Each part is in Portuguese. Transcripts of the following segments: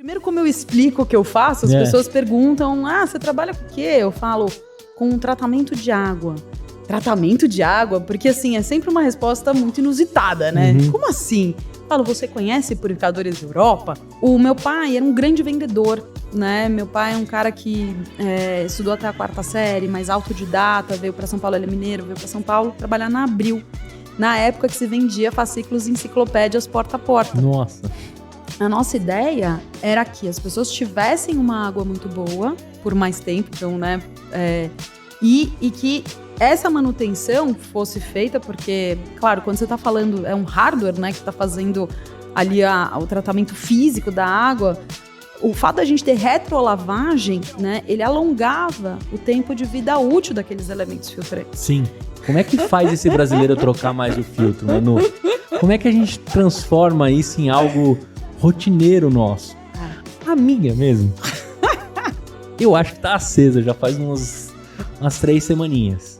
Primeiro, como eu explico o que eu faço, as pessoas perguntam, você trabalha com o quê? Eu falo, com tratamento de água. Tratamento de água? Porque, assim, é sempre uma resposta muito inusitada, né? Como assim? Eu falo, você conhece Purificadores Europa? O meu pai era um grande vendedor, né? Meu pai é um cara que estudou até a 4ª série, mas autodidata, veio para São Paulo, ele é mineiro, veio para São Paulo trabalhar na Abril. Na época que se vendia fascículos e enciclopédias porta a porta. Nossa! A nossa ideia era que as pessoas tivessem uma água muito boa por mais tempo, então, né? E que essa manutenção fosse feita, porque, claro, quando você está falando, é um hardware, né? Que está fazendo ali o tratamento físico da água. O fato da gente ter retrolavagem, né? Ele alongava o tempo de vida útil daqueles elementos filtrantes. Sim. Como é que faz esse brasileiro trocar mais o filtro, Manu? Como é que a gente transforma isso em algo rotineiro nosso? Amiga mesmo. Eu acho que tá acesa, já faz umas 3 semaninhas.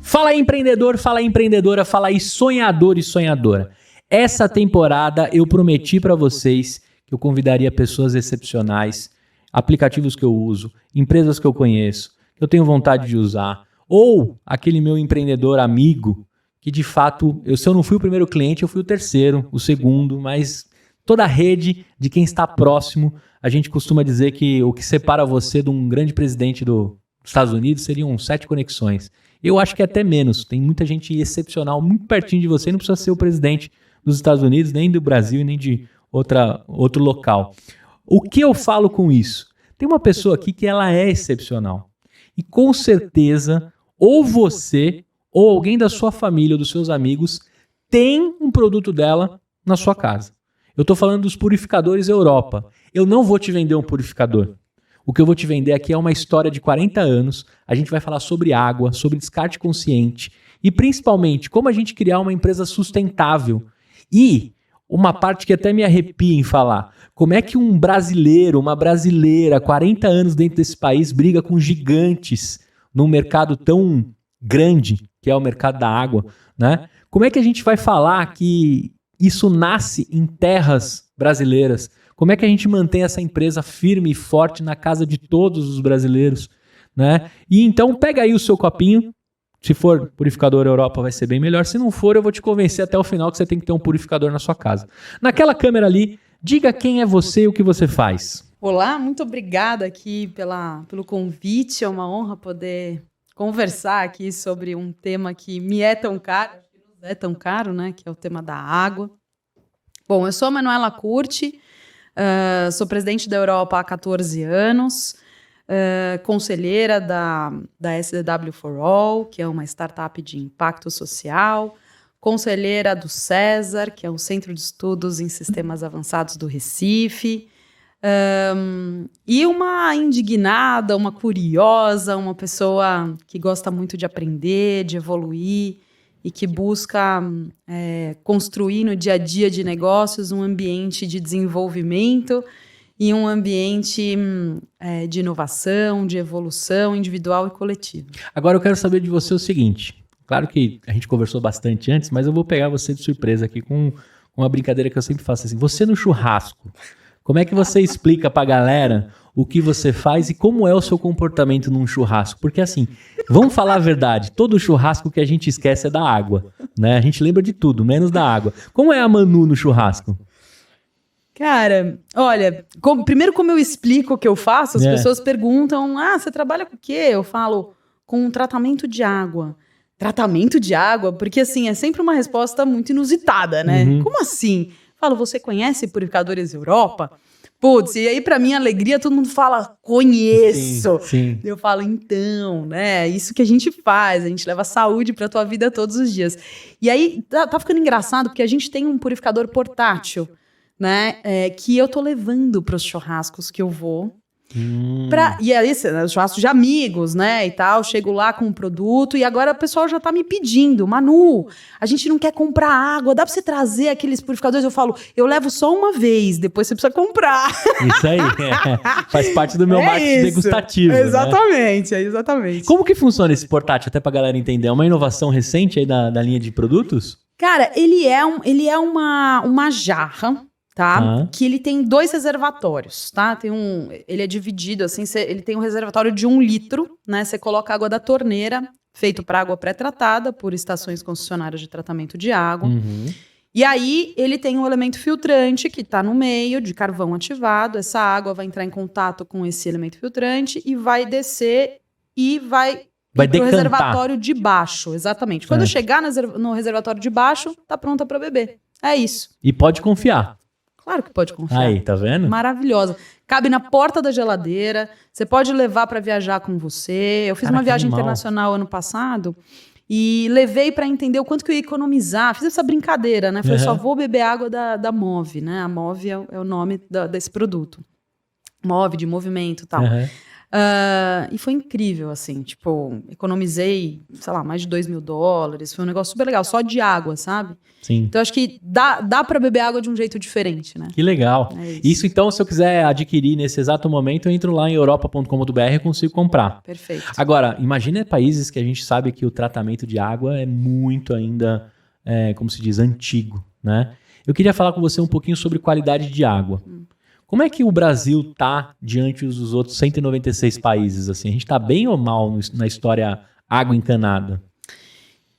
Fala aí, empreendedor, fala aí, empreendedora, fala aí, sonhador e sonhadora. Essa temporada eu prometi para vocês que eu convidaria pessoas excepcionais, aplicativos que eu uso, empresas que eu conheço, que eu tenho vontade de usar, ou aquele meu empreendedor amigo que de fato, se eu não fui o primeiro cliente, eu fui o terceiro, o segundo, mas toda a rede de quem está próximo, a gente costuma dizer que o que separa você de um grande presidente dos Estados Unidos seriam 7 conexões. Eu acho que é até menos. Tem muita gente excepcional muito pertinho de você. Não precisa ser o presidente dos Estados Unidos, nem do Brasil, nem de outro local. O que eu falo com isso? Tem uma pessoa aqui que ela é excepcional. E com certeza, ou você, ou alguém da sua família ou dos seus amigos, tem um produto dela na sua casa. Eu estou falando dos purificadores Europa. Eu não vou te vender um purificador. O que eu vou te vender aqui é uma história de 40 anos. A gente vai falar sobre água, sobre descarte consciente e principalmente como a gente criar uma empresa sustentável. E uma parte que até me arrepia em falar, como é que um brasileiro, uma brasileira, 40 anos dentro desse país, briga com gigantes num mercado tão grande que é o mercado da água, né? Como é que a gente vai falar que isso nasce em terras brasileiras? Como é que a gente mantém essa empresa firme e forte na casa de todos os brasileiros, né? E então pega aí o seu copinho, se for purificador Europa vai ser bem melhor, se não for eu vou te convencer até o final que você tem que ter um purificador na sua casa. Naquela câmera ali, diga quem é você e o que você faz. Olá, muito obrigada aqui pelo convite, é uma honra poder conversar aqui sobre um tema que me é tão caro, que nos é tão caro, né? Que é o tema da água. Bom, eu sou a Manuela Curti, sou presidente da Europa há 14 anos, conselheira da SDW for All, que é uma startup de impacto social, conselheira do César, que é o Centro de Estudos em Sistemas Avançados do Recife, e uma indignada, uma curiosa, uma pessoa que gosta muito de aprender, de evoluir, e que busca construir no dia a dia de negócios um ambiente de desenvolvimento e um ambiente de inovação, de evolução individual e coletiva. Agora eu quero saber de você o seguinte, claro que a gente conversou bastante antes, mas eu vou pegar você de surpresa aqui com uma brincadeira que eu sempre faço assim, você no churrasco, como é que você explica pra galera o que você faz e como é o seu comportamento num churrasco? Porque assim, vamos falar a verdade, todo churrasco que a gente esquece é da água, né? A gente lembra de tudo, menos da água. Como é a Manu no churrasco? Cara, olha, primeiro como eu explico o que eu faço, as pessoas perguntam, você trabalha com o quê? Eu falo, com tratamento de água. Tratamento de água? Porque assim, é sempre uma resposta muito inusitada, né? Como assim? Eu falo, você conhece Purificadores Europa? Putz, e aí pra minha alegria todo mundo fala, conheço. Sim. Eu falo, então, né, isso que a gente faz, a gente leva saúde pra tua vida todos os dias. E aí tá ficando engraçado porque a gente tem um purificador portátil, né, que eu tô levando pros churrascos que eu vou. E aí, churrasco de amigos, né, e tal, chego lá com o produto e agora o pessoal já tá me pedindo, Manu, a gente não quer comprar água, dá pra você trazer aqueles purificadores? Eu falo, eu levo só uma vez, depois você precisa comprar. Isso aí, faz parte do meu marketing degustativo. Exatamente, né? Exatamente. Como que funciona esse portátil, até pra galera entender? É uma inovação recente aí da linha de produtos? Cara, ele é uma jarra, tá? Que ele tem 2 reservatórios, tá? Ele é dividido, assim, ele tem um reservatório de 1 litro, né? Você coloca água da torneira, feito para água pré-tratada por estações concessionárias de tratamento de água. E aí, ele tem um elemento filtrante que está no meio, de carvão ativado. Essa água vai entrar em contato com esse elemento filtrante e vai descer e vai para o reservatório de baixo. Exatamente. Quando chegar no reservatório de baixo, tá pronta para beber. É isso. E pode confiar. Claro que pode confiar. Aí, tá vendo? Maravilhosa. Cabe na porta da geladeira. Você pode levar para viajar com você. Eu fiz uma viagem internacional ano passado e levei para entender o quanto que eu ia economizar. Fiz essa brincadeira, né? Falei, só vou beber água da Move, né? A Move é o nome desse produto. Move, de movimento e tal. E foi incrível, assim, tipo, economizei, sei lá, mais de $2.000, foi um negócio super legal, só de água, sabe? Sim. Então, acho que dá pra beber água de um jeito diferente, né? Que legal. Isso, então, se eu quiser adquirir nesse exato momento, eu entro lá em europa.com.br e consigo comprar. Perfeito. Agora, imagina países que a gente sabe que o tratamento de água é muito ainda, como se diz, antigo, né? Eu queria falar com você um pouquinho sobre qualidade de água. Como é que o Brasil tá diante dos outros 196 países? Assim? A gente tá bem ou mal na história água encanada?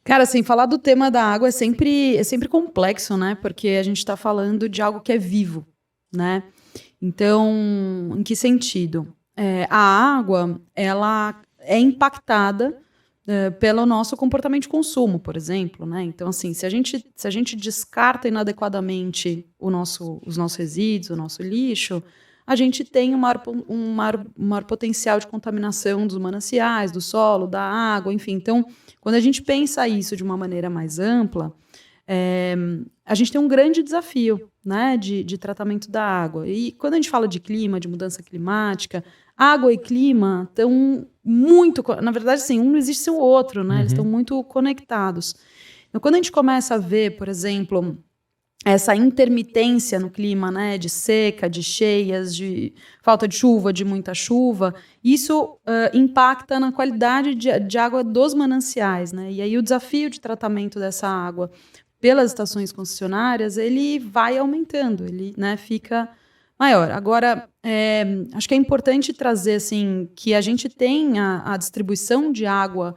Cara, assim, falar do tema da água é sempre complexo, né? Porque a gente tá falando de algo que é vivo, né? Então, em que sentido? A água, ela é impactada pelo nosso comportamento de consumo, por exemplo, né? Então, assim, se a gente descarta inadequadamente os nossos resíduos, o nosso lixo, a gente tem um maior potencial de contaminação dos mananciais, do solo, da água, enfim. Então, quando a gente pensa isso de uma maneira mais ampla, a gente tem um grande desafio, né, de tratamento da água. E quando a gente fala de clima, de mudança climática, água e clima estão muito... Na verdade, assim, um não existe sem o outro, né? Eles estão muito conectados. Então, quando a gente começa a ver, por exemplo, essa intermitência no clima, né? De seca, de cheias, de falta de chuva, de muita chuva, isso impacta na qualidade de água dos mananciais, né? E aí o desafio de tratamento dessa água pelas estações concessionárias, ele vai aumentando, ele, né, fica maior. Agora, acho que é importante trazer assim, que a gente tem a distribuição de água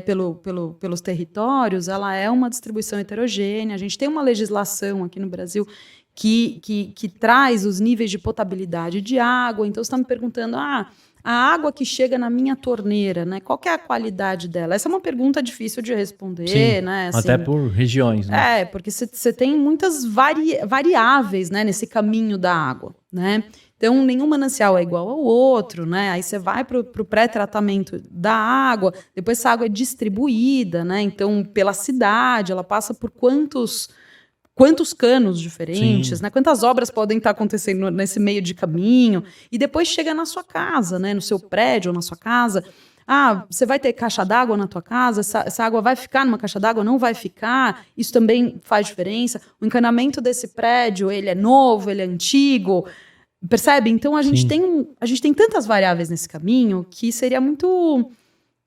pelos territórios, ela é uma distribuição heterogênea. A gente tem uma legislação aqui no Brasil que traz os níveis de potabilidade de água. Então, você está me perguntando, a água que chega na minha torneira, né? Qual que é a qualidade dela? Essa é uma pergunta difícil de responder, sim, né? Assim, até por regiões, né? Porque você tem muitas variáveis, né, nesse caminho da água, né? Então, nenhum manancial é igual ao outro, né? Aí você vai para o pré-tratamento da água, depois essa água é distribuída, né? Então, pela cidade, ela passa por quantos canos diferentes, sim, né? Quantas obras podem estar acontecendo nesse meio de caminho, e depois chega na sua casa, né? No seu prédio ou na sua casa. Você vai ter caixa d'água na tua casa? Essa água vai ficar numa caixa d'água? Não vai ficar? Isso também faz diferença. O encanamento desse prédio, ele é novo, ele é antigo, percebe? Então, a gente tem tantas variáveis nesse caminho que seria muito...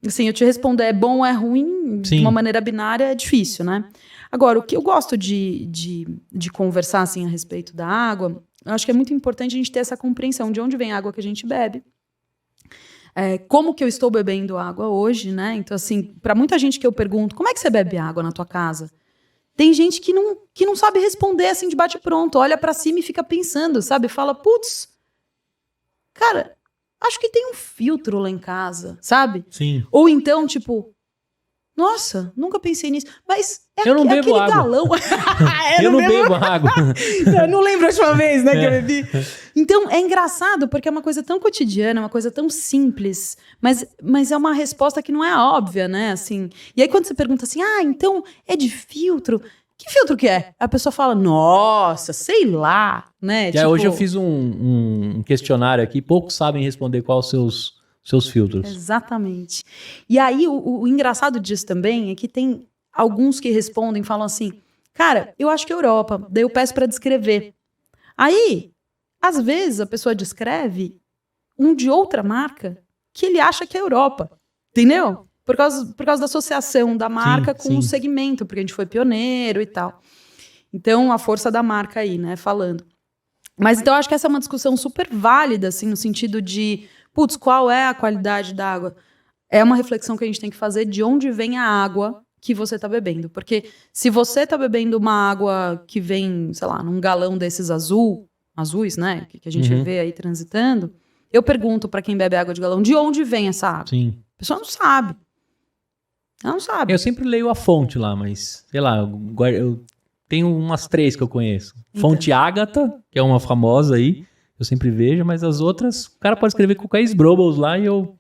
Assim, eu te responder é bom ou é ruim, sim, de uma maneira binária é difícil, né? Agora, o que eu gosto de conversar assim, a respeito da água, eu acho que é muito importante a gente ter essa compreensão de onde vem a água que a gente bebe. Como que eu estou bebendo água hoje, né? Então, assim, para muita gente que eu pergunto, como é que você bebe água na tua casa? Tem gente que não sabe responder assim de bate-pronto, olha para cima e fica pensando, sabe? Fala, putz, cara, acho que tem um filtro lá em casa, sabe? Sim. Ou então, tipo, nossa, nunca pensei nisso. Mas eu não bebo aquele água. Galão. eu não bebo água. Eu não lembro a última vez, né, que eu bebi. Então, é engraçado, porque é uma coisa tão cotidiana, uma coisa tão simples, mas é uma resposta que não é óbvia, né, assim. E aí, quando você pergunta assim, então, é de filtro? Que filtro que é? A pessoa fala, nossa, sei lá, né? Hoje eu fiz um questionário aqui, poucos sabem responder quais os seus filtros. Exatamente. E aí, o engraçado disso também é que tem alguns que respondem, falam assim, cara, eu acho que é Europa, daí eu peço para descrever. Aí, às vezes, a pessoa descreve um de outra marca que ele acha que é Europa, entendeu? Por causa da associação da marca com o segmento, porque a gente foi pioneiro e tal. Então, a força da marca aí, né, falando. Mas então, eu acho que essa é uma discussão super válida, assim, no sentido de, putz, qual é a qualidade da água? É uma reflexão que a gente tem que fazer de onde vem a água que você está bebendo. Porque se você está bebendo uma água que vem, sei lá, num galão desses azuis, né, que a gente vê aí transitando, eu pergunto para quem bebe água de galão, de onde vem essa água? Sim. A pessoa não sabe. Ela não sabe. Eu sempre leio a fonte lá, mas, sei lá, eu tenho umas 3 que eu conheço. Fonte Ágata, que é uma famosa aí, eu sempre vejo, mas as outras, o cara pode escrever qualquer Sbrobbles lá e eu...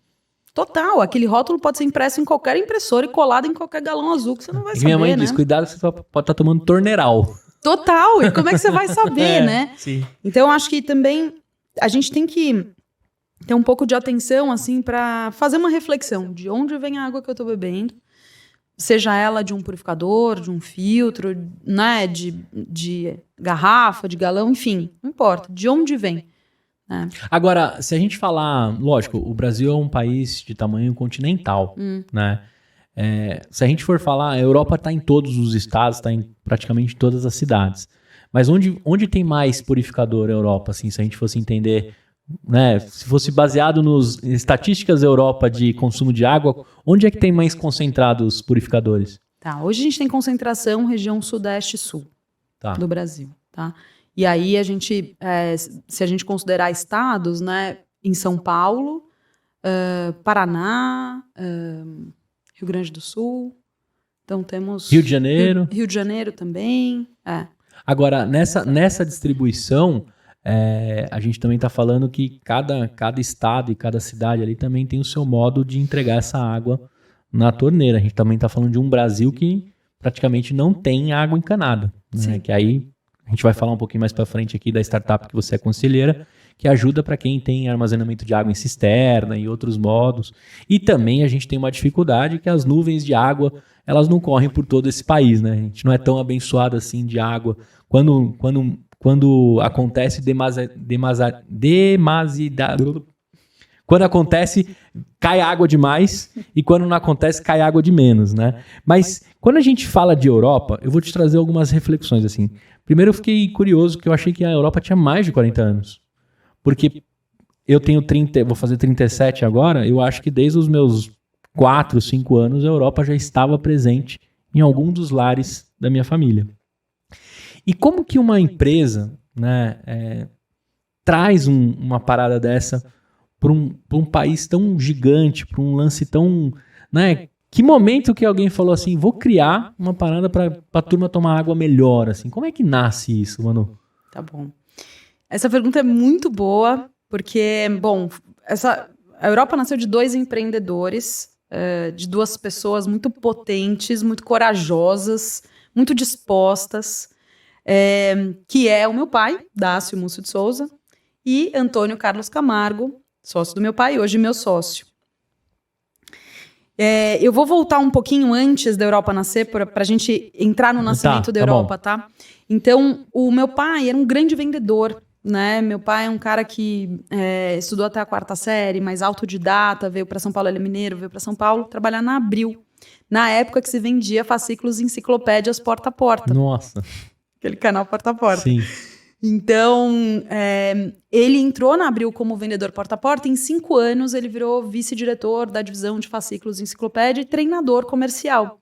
Total, aquele rótulo pode ser impresso em qualquer impressora e colado em qualquer galão azul que você não vai saber, minha mãe né? diz, cuidado que você pode estar tomando torneral. Total, e como é que você vai saber, né? Sim. Então, acho que também a gente tem que ter um pouco de atenção, assim, para fazer uma reflexão de onde vem a água que eu tô bebendo, seja ela de um purificador, de um filtro, né, de garrafa, de galão, enfim, não importa, de onde vem. Né? Agora, se a gente falar, lógico, o Brasil é um país de tamanho continental, né? Se a gente for falar, a Europa está em todos os estados, está em praticamente todas as cidades. Mas onde tem mais purificador na Europa, assim, se a gente fosse entender, né? Se fosse baseado nas estatísticas da Europa de consumo de água, onde é que tem mais concentrados purificadores? Tá, hoje a gente tem concentração região sudeste e sul do Brasil, tá? E aí a gente, se a gente considerar estados, né, em São Paulo, Paraná, Rio Grande do Sul, então temos... Rio de Janeiro. Rio de Janeiro também, Agora, nessa distribuição, a gente também está falando que cada estado e cada cidade ali também tem o seu modo de entregar essa água na torneira. A gente também está falando de um Brasil que praticamente não tem água encanada, né? Que aí a gente vai falar um pouquinho mais para frente aqui da startup que você é conselheira, que ajuda para quem tem armazenamento de água em cisterna e outros modos. E também a gente tem uma dificuldade que as nuvens de água, elas não correm por todo esse país, né? A gente não é tão abençoado assim de água. Quando acontece quando acontece, cai água demais, e quando não acontece, cai água de menos, né? Mas quando a gente fala de Europa, eu vou te trazer algumas reflexões, assim. Primeiro eu fiquei curioso, porque eu achei que a Europa tinha mais de 40 anos. Porque eu tenho 30, vou fazer 37 agora, eu acho que desde os meus 4, 5 anos, a Europa já estava presente em algum dos lares da minha família. E como que uma empresa, né, traz uma parada dessa para um país tão gigante, para um lance tão... Né, que momento que alguém falou assim, vou criar uma parada para a turma tomar água melhor? Assim, como é que nasce isso, Manu? Tá bom. Essa pergunta é muito boa, porque, bom, a Europa nasceu de 2 empreendedores, de 2 pessoas muito potentes, muito corajosas, muito dispostas, que é o meu pai, Dácio Múcio de Souza, e Antônio Carlos Camargo, sócio do meu pai, hoje meu sócio. Eu vou voltar um pouquinho antes da Europa nascer, para a gente entrar no nascimento da Europa, tá? Então, o meu pai era um grande vendedor, né? Meu pai é um cara que estudou até a 4ª série, mais autodidata, veio para São Paulo, ele é mineiro, veio para São Paulo trabalhar na Abril, na época que se vendia fascículos e enciclopédias porta a porta. Nossa! Aquele canal porta a porta. Sim. Então, ele entrou na Abril como vendedor porta a porta, e em 5 anos ele virou vice-diretor da divisão de fascículos e enciclopédia e treinador comercial.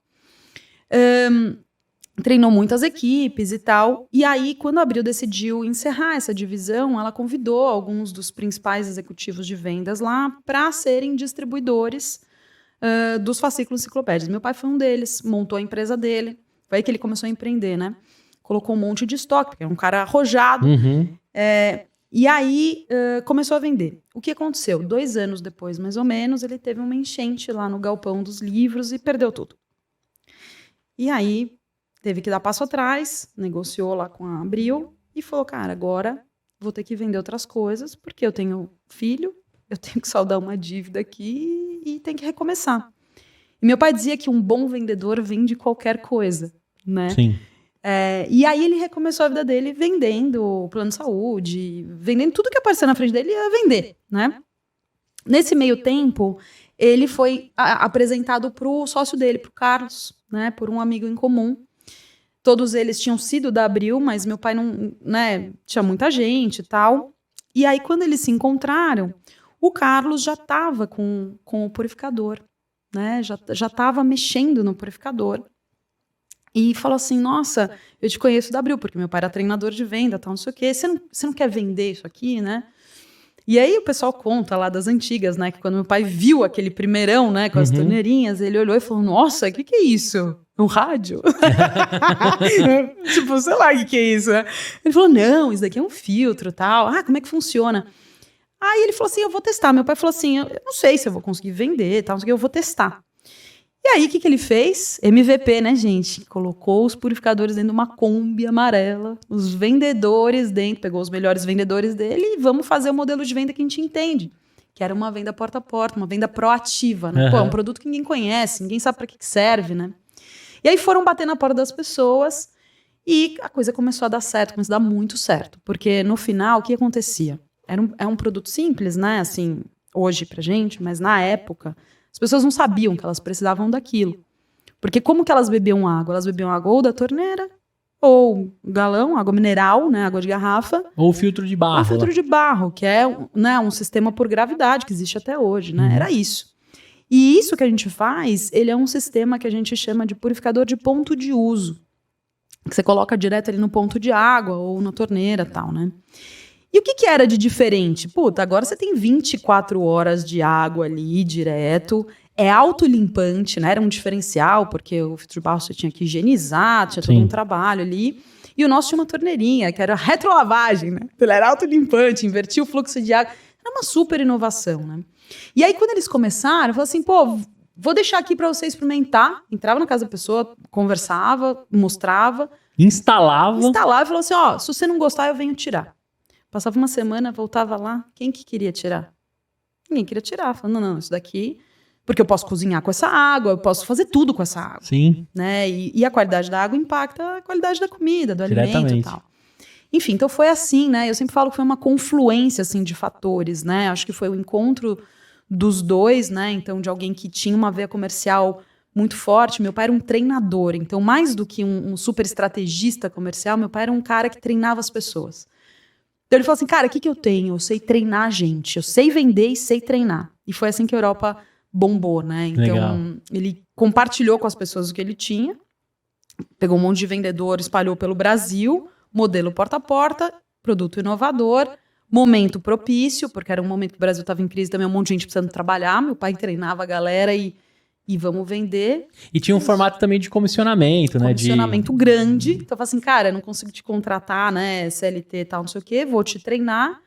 Treinou muitas equipes e tal, e aí quando a Abril decidiu encerrar essa divisão, ela convidou alguns dos principais executivos de vendas lá para serem distribuidores dos fascículos e enciclopédias. Meu pai foi um deles, montou a empresa dele, foi aí que ele começou a empreender, né? Colocou um monte de estoque, porque era um cara arrojado. E aí começou a vender. O que aconteceu? 2 anos depois, mais ou menos, ele teve uma enchente lá no galpão dos livros e perdeu tudo. E aí teve que dar passo atrás, negociou lá com a Abril e falou, cara, agora vou ter que vender outras coisas, porque eu tenho filho, eu tenho que saldar uma dívida aqui e tem que recomeçar. E meu pai dizia que um bom vendedor vende qualquer coisa, né? Sim. E aí ele recomeçou a vida dele vendendo plano de saúde, vendendo tudo que aparecia na frente dele, ia vender, né? Nesse meio tempo, ele foi apresentado para o sócio dele, para o Carlos, né? Por um amigo em comum. Todos eles tinham sido da Abril, mas meu pai não, né? Tinha muita gente e tal. E aí, quando eles se encontraram, o Carlos já estava com o purificador, né? Já estava mexendo no purificador. E falou assim, nossa, eu te conheço da Abril, porque meu pai era treinador de venda, tal, não sei o quê. Você não quer vender isso aqui, né? E aí o pessoal conta lá das antigas, né? Que quando meu pai viu aquele primeirão, né? Com as torneirinhas, ele olhou e falou, nossa, o que é isso? Um rádio? Tipo, sei lá o que é isso, né? Ele falou, não, isso daqui é um filtro, tal. Ah, como é que funciona? Aí ele falou assim, eu vou testar. Meu pai falou assim, eu não sei se eu vou conseguir vender, tal, não sei o que, eu vou testar. E aí, o que ele fez? MVP, né, gente? Colocou os purificadores dentro de uma Kombi amarela, os vendedores dentro, pegou os melhores vendedores dele e vamos fazer o modelo de venda que a gente entende. Que era uma venda porta a porta, uma venda proativa, né? Pô, é um produto que ninguém conhece, ninguém sabe para que serve, né? E aí foram bater na porta das pessoas e a coisa começou a dar certo, começou a dar muito certo. Porque no final, o que acontecia? É um produto simples, né? Assim, hoje pra gente, mas na época... As pessoas não sabiam que elas precisavam daquilo. Porque como que elas bebiam água? Elas bebiam água ou da torneira, ou galão, água mineral, né, água de garrafa. Ou filtro de barro. Ou filtro de barro, que é, né, um sistema por gravidade que existe até hoje, né? Era isso. E isso que a gente faz, ele é um sistema que a gente chama de purificador de ponto de uso. Que você coloca direto ali no ponto de água ou na torneira e tal, né? E o que era de diferente? Puta, agora você tem 24 horas de água ali, direto. É autolimpante, né? Era um diferencial, porque o filtro de barro você tinha que higienizar, tinha todo um trabalho ali. E o nosso tinha uma torneirinha, que era retrolavagem, né? Ele era autolimpante, invertia o fluxo de água. Era uma super inovação, né? E aí, quando eles começaram, eu falei assim, pô, vou deixar aqui para você experimentar. Entrava na casa da pessoa, conversava, mostrava. Instalava e falou assim, ó, se você não gostar, eu venho tirar. Passava uma semana, voltava lá, quem que queria tirar? Ninguém queria tirar, falando, não, isso daqui, porque eu posso cozinhar com essa água, eu posso fazer tudo com essa água. Sim. Né? E a qualidade da água impacta a qualidade da comida, do alimento e tal. Enfim, então foi assim, né? Eu sempre falo que foi uma confluência, assim, de fatores, né? Acho que foi o encontro dos dois, né? Então, de alguém que tinha uma veia comercial muito forte. Meu pai era um treinador, então mais do que um super estrategista comercial, meu pai era um cara que treinava as pessoas. Então ele falou assim, cara, o que eu tenho? Eu sei treinar gente, eu sei vender e sei treinar. E foi assim que a Europa bombou, né? Então ele compartilhou com as pessoas o que ele tinha, pegou um monte de vendedor, espalhou pelo Brasil, modelo porta a porta, produto inovador, momento propício, porque era um momento que o Brasil estava em crise também, um monte de gente precisando trabalhar, meu pai treinava a galera e vamos vender. E tinha um formato também de comissionamento, né? Comissionamento grande. Então, eu falei assim, cara, eu não consigo te contratar, né? CLT e tal, não sei o quê, vou te treinar.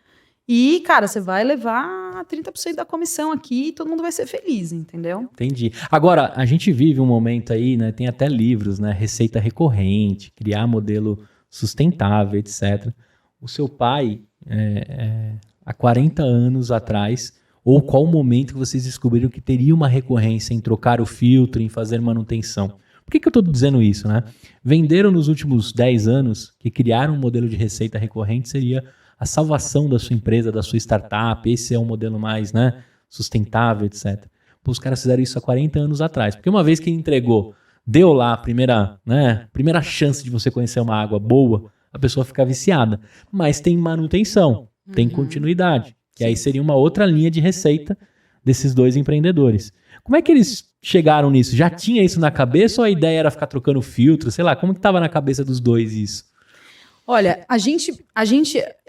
E, cara, você vai levar 30% da comissão aqui e todo mundo vai ser feliz, entendeu? Entendi. Agora, a gente vive um momento aí, né? Tem até livros, né? Receita recorrente, criar modelo sustentável, etc. O seu pai, há 40 anos atrás... Ou qual o momento que vocês descobriram que teria uma recorrência em trocar o filtro, em fazer manutenção? Por que eu estou dizendo isso, né? Venderam nos últimos 10 anos que criar um modelo de receita recorrente seria a salvação da sua empresa, da sua startup, esse é um modelo mais, né, sustentável, etc. Pô, os caras fizeram isso há 40 anos atrás. Porque uma vez que entregou, deu lá a primeira chance de você conhecer uma água boa, a pessoa fica viciada. Mas tem manutenção, tem continuidade. Que aí seria uma outra linha de receita desses dois empreendedores. Como é que eles chegaram nisso? Já tinha isso na cabeça ou a ideia era ficar trocando filtro? Sei lá, como que estava na cabeça dos dois isso? Olha, a gente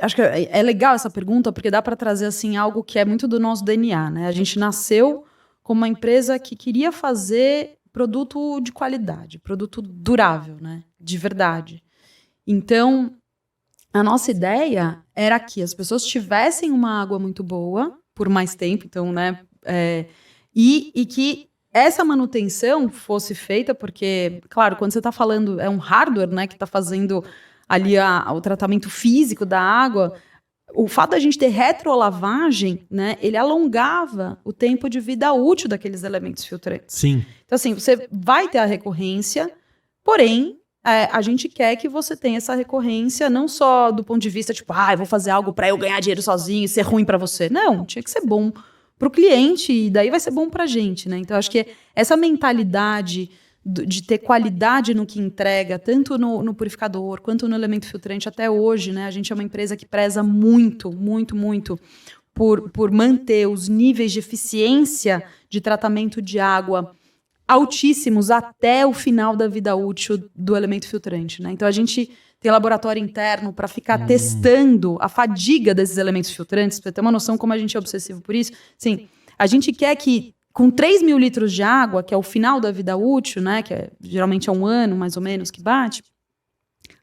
acho que é legal essa pergunta porque dá para trazer assim algo que é muito do nosso DNA, né? A gente nasceu como uma empresa que queria fazer produto de qualidade, produto durável, né? De verdade. Então, a nossa ideia era que as pessoas tivessem uma água muito boa por mais tempo, então, né? E que essa manutenção fosse feita, porque, claro, quando você está falando, é um hardware, né, que está fazendo ali o tratamento físico da água, o fato da gente ter retrolavagem, né, ele alongava o tempo de vida útil daqueles elementos filtrantes. Sim. Então, assim, você vai ter a recorrência, porém, a gente quer que você tenha essa recorrência não só do ponto de vista, tipo, eu vou fazer algo para eu ganhar dinheiro sozinho e ser ruim para você. Não, tinha que ser bom para o cliente e daí vai ser bom para a gente, né? Então, acho que essa mentalidade de ter qualidade no que entrega, tanto no purificador quanto no elemento filtrante até hoje, né? A gente é uma empresa que preza muito, muito, muito por manter os níveis de eficiência de tratamento de água altíssimos até o final da vida útil do elemento filtrante, né? Então a gente tem laboratório interno para ficar testando a fadiga desses elementos filtrantes, para ter uma noção como a gente é obsessivo por isso. Sim, a gente quer que com 3.000 litros de água, que é o final da vida útil, né? Que geralmente é 1 ano mais ou menos que bate,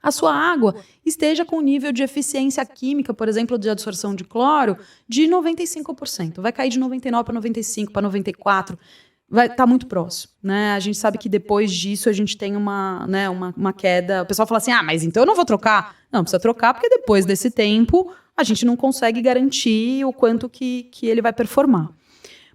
a sua água esteja com nível de eficiência química, por exemplo, de absorção de cloro, de 95%. Vai cair de 99% para 95%, para 94%. Vai estar muito próximo, né? A gente sabe que depois disso a gente tem uma queda. O pessoal fala assim, mas então eu não vou trocar. Não, precisa trocar porque depois desse tempo a gente não consegue garantir o quanto que ele vai performar.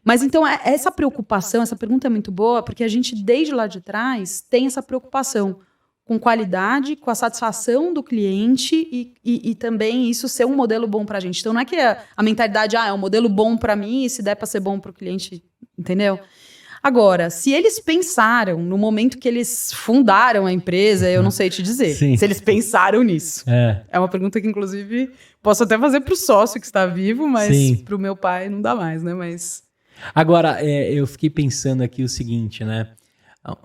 Mas então essa preocupação, essa pergunta é muito boa, porque a gente desde lá de trás tem essa preocupação com qualidade, com a satisfação do cliente e também isso ser um modelo bom para a gente. Então não é que a mentalidade, é um modelo bom para mim e se der para ser bom para o cliente, entendeu? Agora, se eles pensaram no momento que eles fundaram a empresa, eu não sei te dizer. Sim. Se eles pensaram nisso. É uma pergunta que, inclusive, posso até fazer para o sócio que está vivo, mas para o meu pai não dá mais, né? Mas... Agora, eu fiquei pensando aqui o seguinte, né?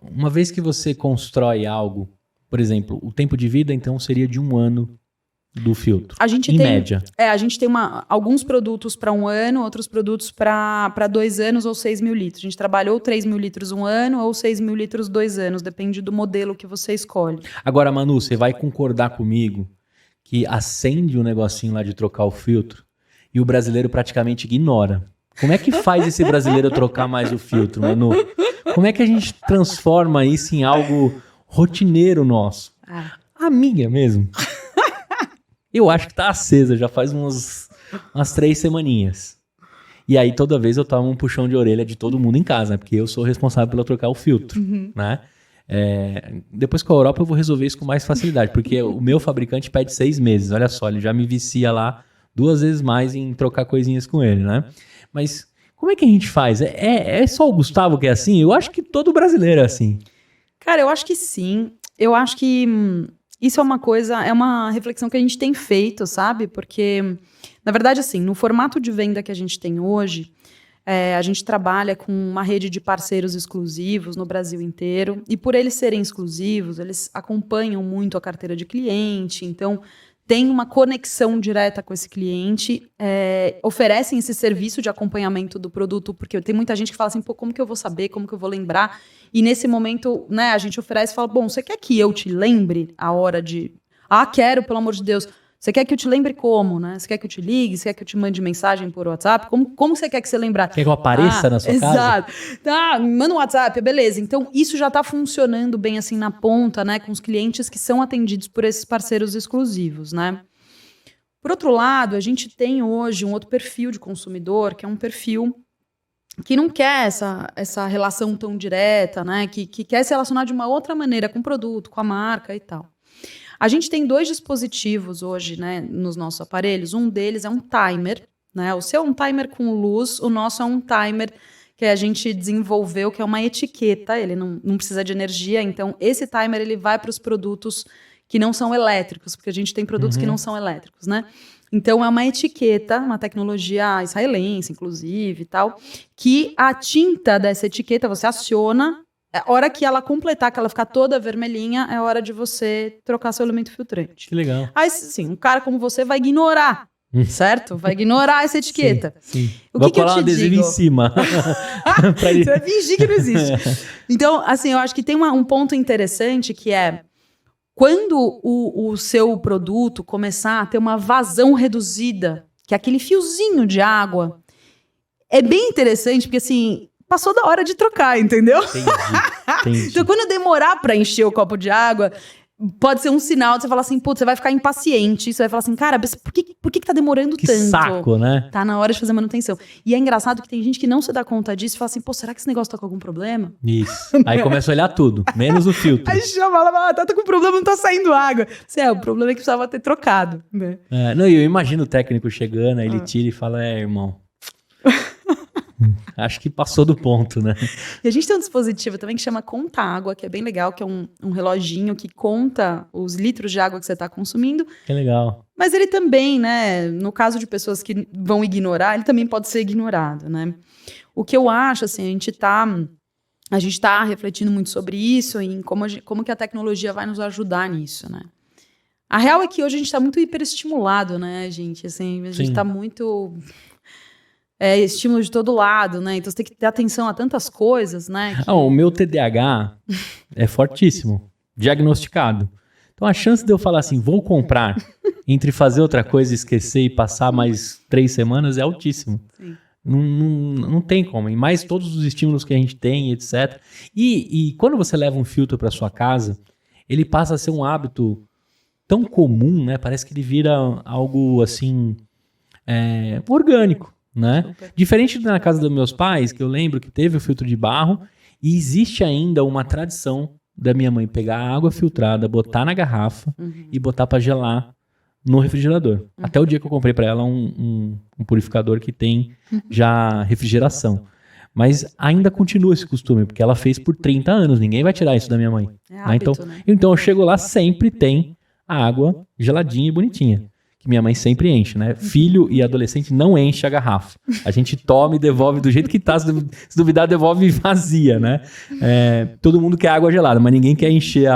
Uma vez que você constrói algo, por exemplo, o tempo de vida, então, seria de 1 ano do filtro, em média. A gente tem alguns produtos para 1 ano, outros produtos para 2 anos ou 6.000 litros. A gente trabalha ou 3.000 litros 1 ano ou 6.000 litros 2 anos, depende do modelo que você escolhe. Agora, Manu, você vai concordar comigo que acende um negocinho lá de trocar o filtro e o brasileiro praticamente ignora. Como é que faz esse brasileiro trocar mais o filtro, Manu? Como é que a gente transforma isso em algo rotineiro nosso? A minha mesmo. Eu acho que tá acesa, já faz umas 3 semaninhas. E aí toda vez eu tomo um puxão de orelha de todo mundo em casa, né? Porque eu sou responsável pelo trocar o filtro, né? Depois com a Europa eu vou resolver isso com mais facilidade, porque o meu fabricante pede 6 meses, olha só, ele já me vicia lá 2 vezes mais em trocar coisinhas com ele, né? Mas como é que a gente faz? É só o Gustavo que é assim? Eu acho que todo brasileiro é assim. Cara, eu acho que sim. Eu acho que isso é uma reflexão que a gente tem feito, sabe? Porque, na verdade, assim, no formato de venda que a gente tem hoje, a gente trabalha com uma rede de parceiros exclusivos no Brasil inteiro. E por eles serem exclusivos, eles acompanham muito a carteira de cliente. Então, tem uma conexão direta com esse cliente, oferecem esse serviço de acompanhamento do produto, porque tem muita gente que fala assim, como que eu vou saber, como que eu vou lembrar? E nesse momento, né, a gente oferece e fala, você quer que eu te lembre a hora de... quero, pelo amor de Deus. Você quer que eu te lembre como, né? Você quer que eu te ligue? Você quer que eu te mande mensagem por WhatsApp? Como você quer que você lembre? Quer que eu apareça na sua casa? Exato. Manda um WhatsApp, beleza. Então, isso já está funcionando bem assim na ponta, né? Com os clientes que são atendidos por esses parceiros exclusivos, né? Por outro lado, a gente tem hoje um outro perfil de consumidor, que é um perfil que não quer essa relação tão direta, né? Que quer se relacionar de uma outra maneira com o produto, com a marca e tal. A gente tem 2 dispositivos hoje, né, nos nossos aparelhos. Um deles é um timer, né? O seu é um timer com luz, o nosso é um timer que a gente desenvolveu, que é uma etiqueta, ele não precisa de energia, então esse timer ele vai para os produtos que não são elétricos, porque a gente tem produtos que não são elétricos, né? Então é uma etiqueta, uma tecnologia israelense, inclusive, e tal, que a tinta dessa etiqueta você aciona. A hora que ela completar, que ela ficar toda vermelhinha, é hora de você trocar seu elemento filtrante. Que legal. Aí, sim, um cara como você vai ignorar, certo? Vai ignorar essa etiqueta. Sim. Vou colar um adesivo em cima. Você vai fingir que não existe. Então, assim, eu acho que tem um ponto interessante que é quando o seu produto começar a ter uma vazão reduzida, que é aquele fiozinho de água, é bem interessante, porque assim... passou da hora de trocar, entendeu? Entendi. Então, quando eu demorar pra encher o copo de água, pode ser um sinal de você falar assim, putz, você vai ficar impaciente. Você vai falar assim, cara, por que tá demorando Que tanto? saco, né? Tá na hora de fazer manutenção. E é engraçado que tem gente que não se dá conta disso e fala assim, pô, será que esse negócio tá com algum problema? Isso. Aí começa a olhar tudo, menos o filtro. Aí chama, ela fala, tá com problema, não tá saindo água. O problema é que precisava ter trocado, né? Não, eu imagino o técnico chegando, aí ele tira e fala, irmão, acho que passou do ponto, né? E a gente tem um dispositivo também que chama Conta Água, que é bem legal, que é um reloginho que conta os litros de água que você tá consumindo. Que legal. Mas ele também, né, no caso de pessoas que vão ignorar, ele também pode ser ignorado, né? O que eu acho, assim, a gente tá refletindo muito sobre isso e em como que a tecnologia vai nos ajudar nisso, né? A real é que hoje a gente tá muito hiperestimulado, né, gente? Assim, a gente Sim. tá muito... estímulo de todo lado, né? Então você tem que ter atenção a tantas coisas, né? O meu TDAH é fortíssimo, diagnosticado. Então a chance de eu falar assim, vou comprar, entre fazer outra coisa, esquecer e passar mais 3 semanas é altíssimo. Sim. Não tem como. E mais todos os estímulos que a gente tem, etc. E quando você leva um filtro para sua casa, ele passa a ser um hábito tão comum, né? Parece que ele vira algo assim orgânico. Né? Diferente na casa dos meus pais, que eu lembro que teve o filtro de barro, e existe ainda uma tradição da minha mãe pegar a água filtrada, botar na garrafa e botar para gelar no refrigerador. Até o dia que eu comprei para ela um purificador que tem já refrigeração. Mas ainda continua esse costume, porque ela fez por 30 anos, ninguém vai tirar isso da minha mãe. É hábito, né? né? Então eu chego lá, sempre tem a água geladinha e bonitinha. Que minha mãe sempre enche, né? Filho e adolescente não enche a garrafa. A gente toma e devolve do jeito que tá, se duvidar, devolve vazia, né? Todo mundo quer água gelada, mas ninguém quer encher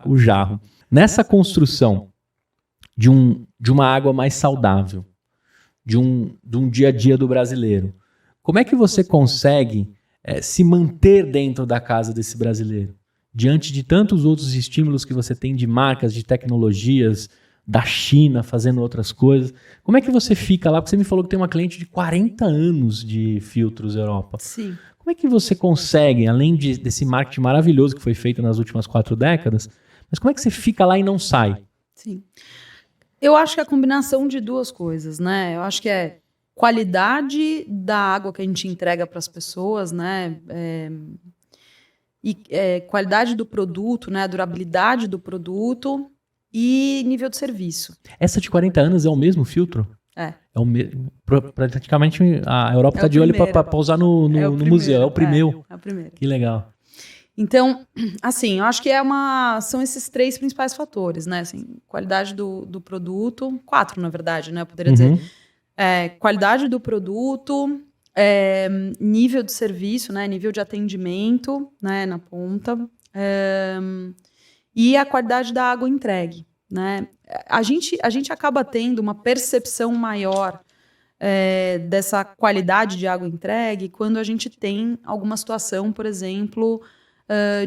o jarro. Nessa construção de uma água mais saudável, de um dia a dia do brasileiro, como é que você consegue se manter dentro da casa desse brasileiro? Diante de tantos outros estímulos que você tem de marcas, de tecnologias, da China, fazendo outras coisas. Como é que você fica lá? Porque você me falou que tem uma cliente de 40 anos de filtros Europa. Sim. Como é que você consegue, além desse marketing maravilhoso que foi feito nas últimas 4 décadas, mas como é que você fica lá e não sai? Sim. Eu acho que é a combinação de duas coisas, né? Eu acho que é qualidade da água que a gente entrega para as pessoas, né? Qualidade do produto, né? A durabilidade do produto e nível de serviço. Essa de 40 anos é o mesmo filtro? É o mesmo. Praticamente a Europa está de olho para usar no museu. É o primeiro. É o primeiro. Que legal. Então, assim, eu acho que são esses 3 principais fatores, né? Assim, qualidade do produto, 4, na verdade, né? Eu poderia dizer. Qualidade do produto, nível de serviço, né? Nível de atendimento, né? Na ponta. E a qualidade da água entregue, né? A gente acaba tendo uma percepção maior dessa qualidade de água entregue quando a gente tem alguma situação, por exemplo,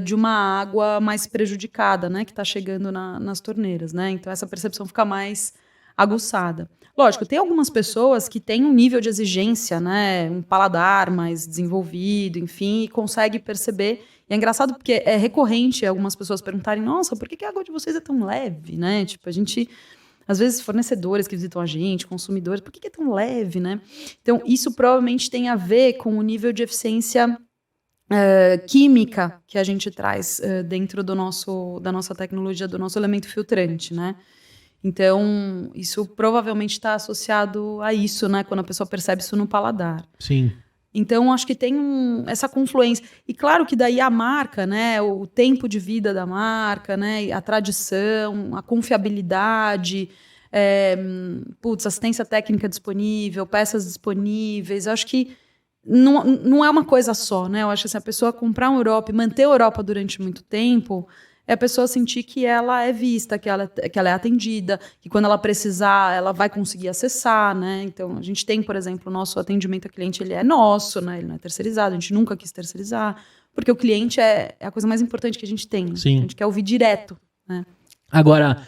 de uma água mais prejudicada, né? Que está chegando nas torneiras, né? Então essa percepção fica mais aguçada. Lógico, tem algumas pessoas que têm um nível de exigência, né? Um paladar mais desenvolvido, enfim, e consegue perceber. E é engraçado porque é recorrente algumas pessoas perguntarem, nossa, por que a água de vocês é tão leve, né? Tipo, a gente, às vezes, fornecedores que visitam a gente, consumidores, por que é tão leve, né? Então, isso provavelmente tem a ver com o nível de eficiência química que a gente traz dentro da nossa tecnologia, do nosso elemento filtrante, né? Então, isso provavelmente está associado a isso, né? Quando a pessoa percebe isso no paladar. Sim. Então, acho que tem essa confluência. E claro que daí a marca, né, o tempo de vida da marca, né, a tradição, a confiabilidade, assistência técnica disponível, peças disponíveis. Eu acho que não é uma coisa só, né? Eu acho que se a pessoa comprar uma Europa e manter a Europa durante muito tempo, é a pessoa sentir que ela é vista, que ela é atendida, que quando ela precisar, ela vai conseguir acessar, né? Então, a gente tem, por exemplo, o nosso atendimento ao cliente, ele é nosso, né? Ele não é terceirizado, a gente nunca quis terceirizar, porque o cliente é a coisa mais importante que a gente tem. Né? Sim. A gente quer ouvir direto, né? Agora,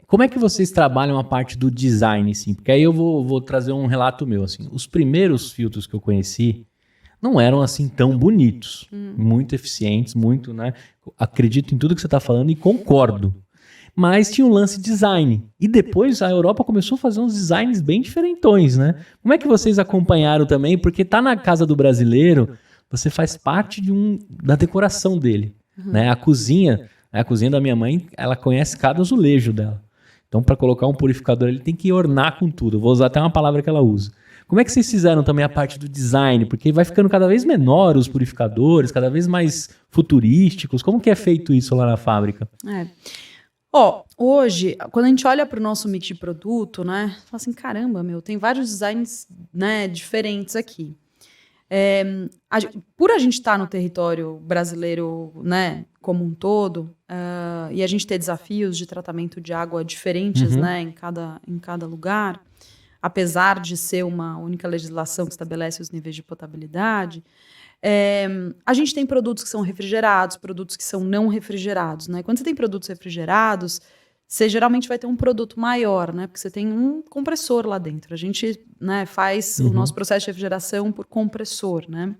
como é que vocês trabalham a parte do design, assim? Porque aí eu vou trazer um relato meu, assim. Os primeiros filtros que eu conheci, não eram assim tão bonitos, muito eficientes, muito, né? Acredito em tudo que você está falando e concordo. Mas tinha um lance design. E depois a Europa começou a fazer uns designs bem diferentões, né? Como é que vocês acompanharam também? Porque tá na casa do brasileiro, você faz parte da decoração dele, né? A cozinha da minha mãe, ela conhece cada azulejo dela. Então, para colocar um purificador, ele tem que ornar com tudo. Eu vou usar até uma palavra que ela usa. Como é que vocês fizeram também a parte do design? Porque vai ficando cada vez menor os purificadores, cada vez mais futurísticos. Como que é feito isso lá na fábrica? Hoje, quando a gente olha para o nosso mix de produto, né, fala assim, caramba, tem vários designs, né, diferentes aqui. Por a gente estar no território brasileiro, né, como um todo, e a gente ter desafios de tratamento de água diferentes, né, em cada lugar, apesar de ser uma única legislação que estabelece os níveis de potabilidade, a gente tem produtos que são refrigerados, produtos que são não refrigerados, né? Quando você tem produtos refrigerados, você geralmente vai ter um produto maior, né? Porque você tem um compressor lá dentro. A gente, né, faz o nosso processo de refrigeração por compressor, né?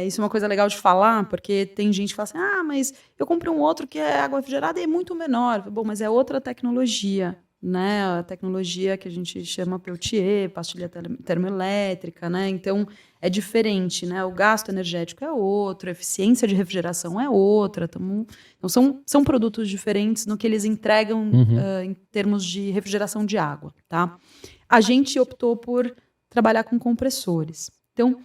Isso é uma coisa legal de falar, porque tem gente que fala assim, mas eu comprei um outro que é água refrigerada e é muito menor. Bom, mas é outra tecnologia, né? A tecnologia que a gente chama Peltier, pastilha termoelétrica, né? Então, é diferente, né? O gasto energético é outro, a eficiência de refrigeração é outra. Então são produtos diferentes no que eles entregam em termos de refrigeração de água, tá? A gente optou por trabalhar com compressores. Então,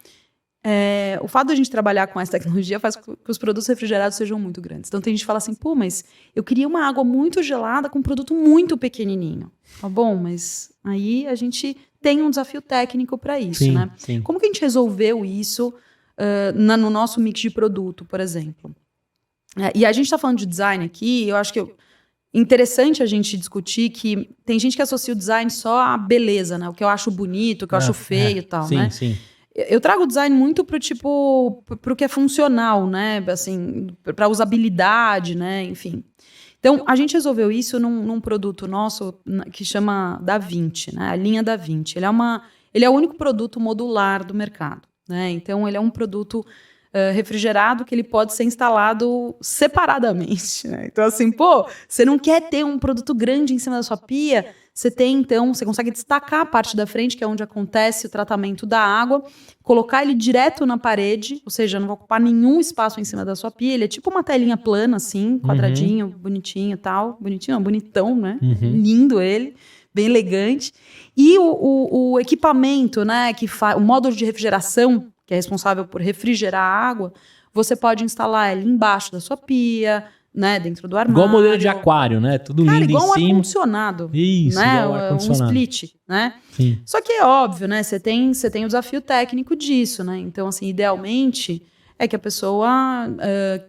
o fato de a gente trabalhar com essa tecnologia faz com que os produtos refrigerados sejam muito grandes. Então, tem gente que fala assim, mas eu queria uma água muito gelada com um produto muito pequenininho. Tá bom, mas aí a gente tem um desafio técnico para isso, sim, né? Sim. Como que a gente resolveu isso no nosso mix de produto, por exemplo? E a gente está falando de design aqui, eu acho que interessante a gente discutir que tem gente que associa o design só à beleza, né? O que eu acho bonito, o que eu acho feio e tal, né? Sim. Eu trago o design muito pro que é funcional, né? Assim, para usabilidade, né? Enfim. Então, a gente resolveu isso num produto nosso que chama DaVinci, né? A linha DaVinci. Ele é o único produto modular do mercado, né? Então, ele é um produto refrigerado que ele pode ser instalado separadamente, né? Então, assim, você não quer ter um produto grande em cima da sua pia, você consegue destacar a parte da frente, que é onde acontece o tratamento da água, colocar ele direto na parede, ou seja, não vai ocupar nenhum espaço em cima da sua pia, ele é tipo uma telinha plana, assim, quadradinho, bonitinho e tal, bonitinho, não, bonitão, né? Lindo ele, bem elegante. E o equipamento, né, o módulo de refrigeração, que é responsável por refrigerar a água, você pode instalar ele embaixo da sua pia, né, dentro do armário. Igual modelo de aquário, né? Tudo lindo em cima. Igual um ar-condicionado. Isso, né? igual ar-condicionado. Um split, né? Sim. Só que é óbvio, né? Você tem o desafio técnico disso, né? Então, assim, idealmente é que a pessoa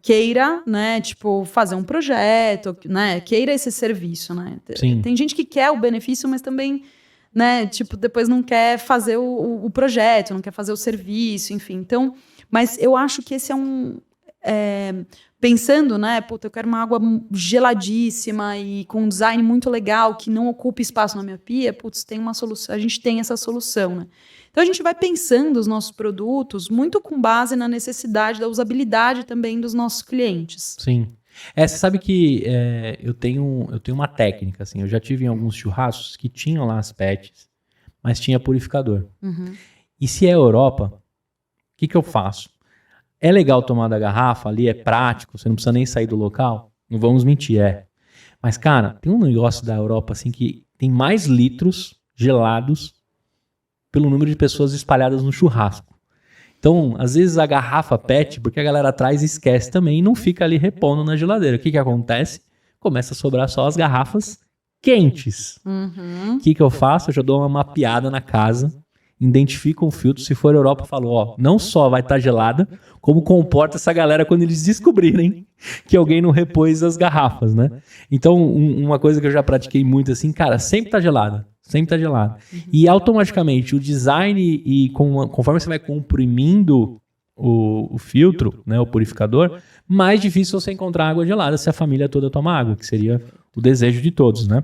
queira, né, tipo, fazer um projeto, né? Queira esse serviço, né? Sim. Tem gente que quer o benefício, mas também, né, tipo, depois não quer fazer o projeto, não quer fazer o serviço, enfim. Então, mas eu acho que esse é pensando, né, eu quero uma água geladíssima e com um design muito legal, que não ocupe espaço na minha pia, tem uma solução, a gente tem essa solução, né? Então a gente vai pensando os nossos produtos muito com base na necessidade da usabilidade também dos nossos clientes. Sim. Você sabe que eu tenho uma técnica, assim, eu já tive em alguns churrascos que tinham lá as PETs, mas tinha purificador. E se é Europa, o que eu faço? É legal tomar da garrafa, ali é prático, você não precisa nem sair do local. Não vamos mentir, Mas, cara, tem um negócio da Europa, assim, que tem mais litros gelados pelo número de pessoas espalhadas no churrasco. Então, às vezes a garrafa PET, porque a galera traz e esquece também, e não fica ali repondo na geladeira. O que acontece? Começa a sobrar só as garrafas quentes. O que eu faço? Eu já dou uma mapeada na casa, identifica um filtro, se for Europa, falo, não só vai estar gelada, como comporta essa galera quando eles descobrirem que alguém não repôs as garrafas, né? Então, uma coisa que eu já pratiquei muito assim, cara, sempre tá gelada. E automaticamente o design conforme você vai comprimindo o filtro, né, o purificador, mais difícil você encontrar água gelada se a família toda toma água, que seria o desejo de todos, né?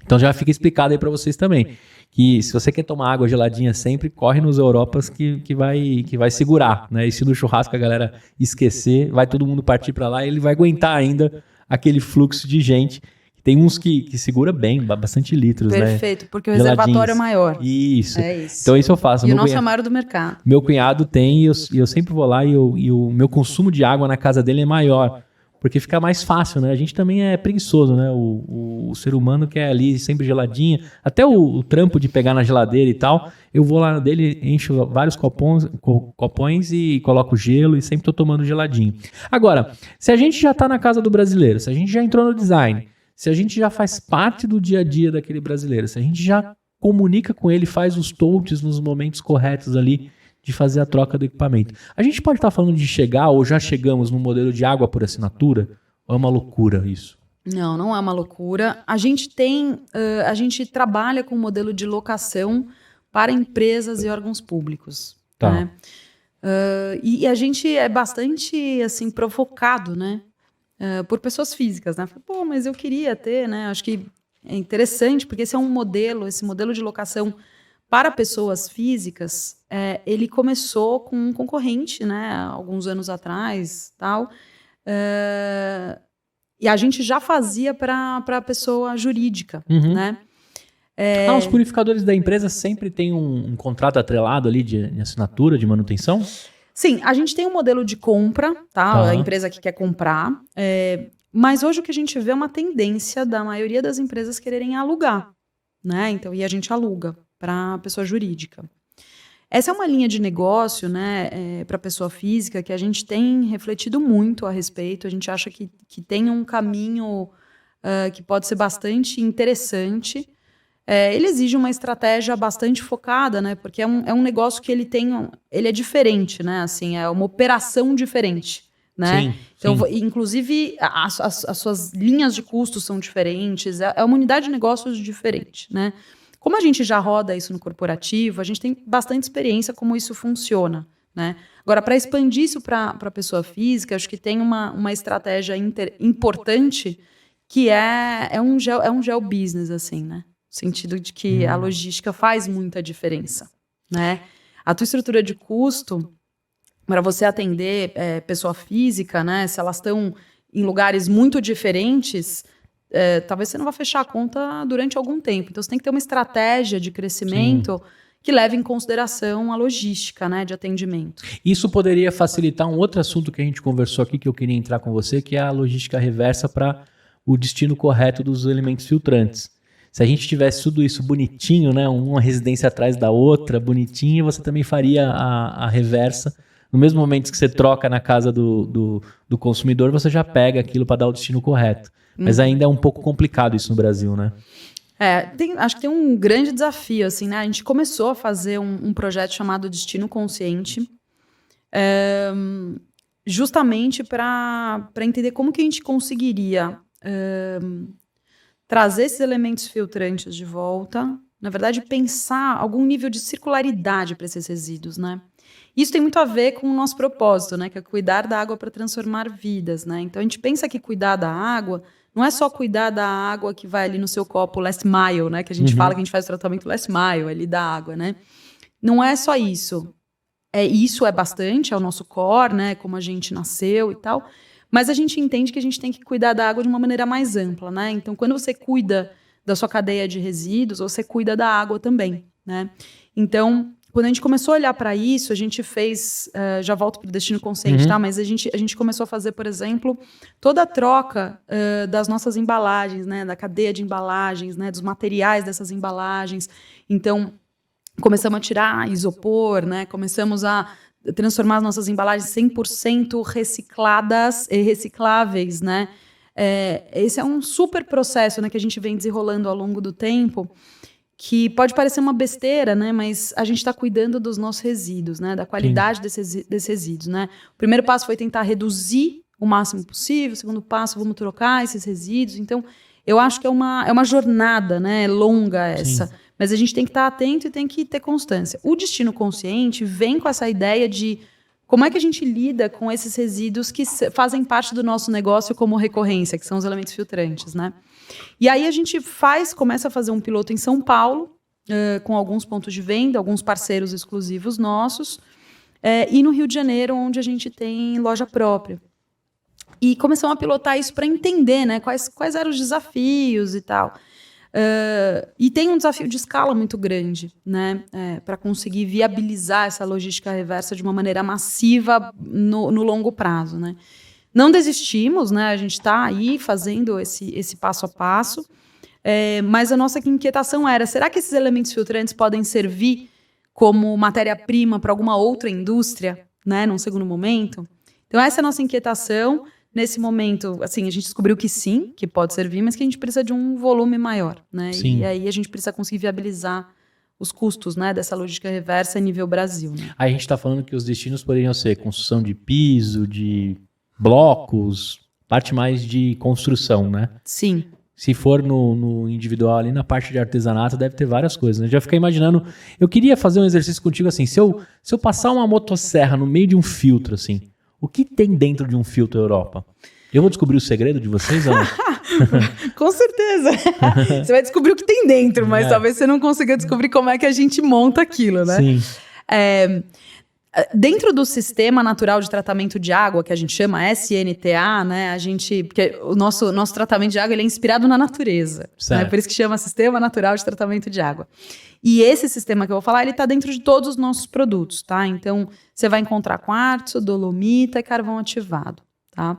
Então já fica explicado aí para vocês também, que se você quer tomar água geladinha sempre, corre nos Europas que vai segurar, né? E se no churrasco a galera esquecer, vai todo mundo partir para lá e ele vai aguentar ainda aquele fluxo de gente. Tem uns que segura bem, bastante litros, Perfeito, porque o Geladinhos. reservatório é maior. Isso. É isso. Então isso eu faço. E o nosso é maior do mercado. Meu cunhado tem e eu sempre vou lá e o meu consumo de água na casa dele é maior. Porque fica mais fácil, né? A gente também é preguiçoso, né? O ser humano quer ali sempre geladinha. Até o trampo de pegar na geladeira e tal, eu vou lá dele, encho vários copões e coloco gelo e sempre tô tomando geladinho. Agora, se a gente já tá na casa do brasileiro, se a gente já entrou no design, se a gente já faz parte do dia a dia daquele brasileiro, se a gente já comunica com ele, faz os touches nos momentos corretos ali de fazer a troca do equipamento. A gente pode estar falando de chegar ou já chegamos no modelo de água por assinatura? Ou é uma loucura isso? Não, não é uma loucura. A gente trabalha com um modelo de locação para empresas e órgãos públicos. Tá. Né? E a gente é bastante assim provocado, né? Por pessoas físicas, né? Pô, mas eu queria ter, né? Acho que é interessante, porque esse modelo de locação para pessoas físicas, ele começou com um concorrente, né? Alguns anos atrás, tal. E a gente já fazia para a pessoa jurídica, né? Os purificadores da empresa sempre têm um contrato atrelado ali de assinatura, de manutenção? Sim, a gente tem um modelo de compra, tá? A empresa que quer comprar. Mas hoje o que a gente vê é uma tendência da maioria das empresas quererem alugar, né? Então, e a gente aluga para pessoa jurídica. Essa é uma linha de negócio, né, para pessoa física que a gente tem refletido muito a respeito. A gente acha que tem um caminho que pode ser bastante interessante. Ele exige uma estratégia bastante focada, né? Porque é um negócio que ele é diferente, né? Assim, é uma operação diferente, né? Sim, então, sim. inclusive, as suas linhas de custos são diferentes, é uma unidade de negócios diferente, né? Como a gente já roda isso no corporativo, a gente tem bastante experiência como isso funciona, né? Agora, para expandir isso para a pessoa física, acho que tem uma estratégia importante que é um gel business, assim, né? No sentido de que a logística faz muita diferença, né? A tua estrutura de custo, para você atender pessoa física, né? Se elas estão em lugares muito diferentes, talvez você não vá fechar a conta durante algum tempo. Então, você tem que ter uma estratégia de crescimento que leve em consideração a logística, né, de atendimento. Isso poderia facilitar um outro assunto que a gente conversou aqui, que eu queria entrar com você, que é a logística reversa para o destino correto dos elementos filtrantes. Se a gente tivesse tudo isso bonitinho, né, uma residência atrás da outra, bonitinha, você também faria a reversa. No mesmo momento que você troca na casa do consumidor, você já pega aquilo para dar o destino correto. Mas ainda é um pouco complicado isso no Brasil, né? Acho que tem um grande desafio, assim, né? A gente começou a fazer um projeto chamado Destino Consciente, justamente para entender como que a gente conseguiria trazer esses elementos filtrantes de volta, na verdade, pensar algum nível de circularidade para esses resíduos, né? Isso tem muito a ver com o nosso propósito, né? Que é cuidar da água para transformar vidas, né? Então, a gente pensa que cuidar da água não é só cuidar da água que vai ali no seu copo last mile, né? Que a gente fala que a gente faz o tratamento last mile ali da água, né? Não é só isso. Isso é bastante, é o nosso core, né? Como a gente nasceu e tal. Mas a gente entende que a gente tem que cuidar da água de uma maneira mais ampla, né? Então, quando você cuida da sua cadeia de resíduos, você cuida da água também, né? Então, quando a gente começou a olhar para isso, a gente fez, já volto para o Destino Consciente, tá? Mas a gente começou a fazer, por exemplo, toda a troca das nossas embalagens, né? Da cadeia de embalagens, né? Dos materiais dessas embalagens. Então, começamos a tirar isopor, né? Começamos a transformar as nossas embalagens 100% recicladas e recicláveis, né? Esse é um super processo, né, que a gente vem desenrolando ao longo do tempo, que pode parecer uma besteira, né, mas a gente está cuidando dos nossos resíduos, né, da qualidade desses resíduos, né. O primeiro passo foi tentar reduzir o máximo possível, o segundo passo, vamos trocar esses resíduos. Então, eu acho que é uma jornada, né, longa essa. Sim. Mas a gente tem que estar atento e tem que ter constância. O Destino Consciente vem com essa ideia de como é que a gente lida com esses resíduos que fazem parte do nosso negócio como recorrência, que são os elementos filtrantes, né? E aí a gente começa a fazer um piloto em São Paulo, com alguns pontos de venda, alguns parceiros exclusivos nossos, e no Rio de Janeiro, onde a gente tem loja própria. E começamos a pilotar isso para entender, né, quais eram os desafios e tal. E tem um desafio de escala muito grande, né, para conseguir viabilizar essa logística reversa de uma maneira massiva no longo prazo, né. Não desistimos, né, a gente está aí fazendo esse passo a passo, mas a nossa inquietação era, será que esses elementos filtrantes podem servir como matéria-prima para alguma outra indústria, né, num segundo momento? Então essa é a nossa inquietação. Nesse momento, assim, a gente descobriu que sim, que pode servir, mas que a gente precisa de um volume maior, né? Sim. E aí a gente precisa conseguir viabilizar os custos, né, dessa logística reversa a nível Brasil, né? Aí a gente está falando que os destinos poderiam ser construção de piso, de blocos, parte mais de construção, né? Sim. Se for no individual ali, na parte de artesanato, deve ter várias coisas, né? Já fiquei imaginando, eu queria fazer um exercício contigo assim, se eu passar uma motosserra no meio de um filtro, assim, o que tem dentro de um filtro Europa? Eu vou descobrir o segredo de vocês ou não? Com certeza. Você vai descobrir o que tem dentro, mas talvez você não consiga descobrir como é que a gente monta aquilo, né? Sim. Dentro do Sistema Natural de Tratamento de Água, que a gente chama SNTA, né? Porque o nosso tratamento de água ele é inspirado na natureza. Né? Por isso que chama Sistema Natural de Tratamento de Água. E esse sistema que eu vou falar, ele está dentro de todos os nossos produtos, tá? Então, você vai encontrar quartzo, dolomita e carvão ativado, tá?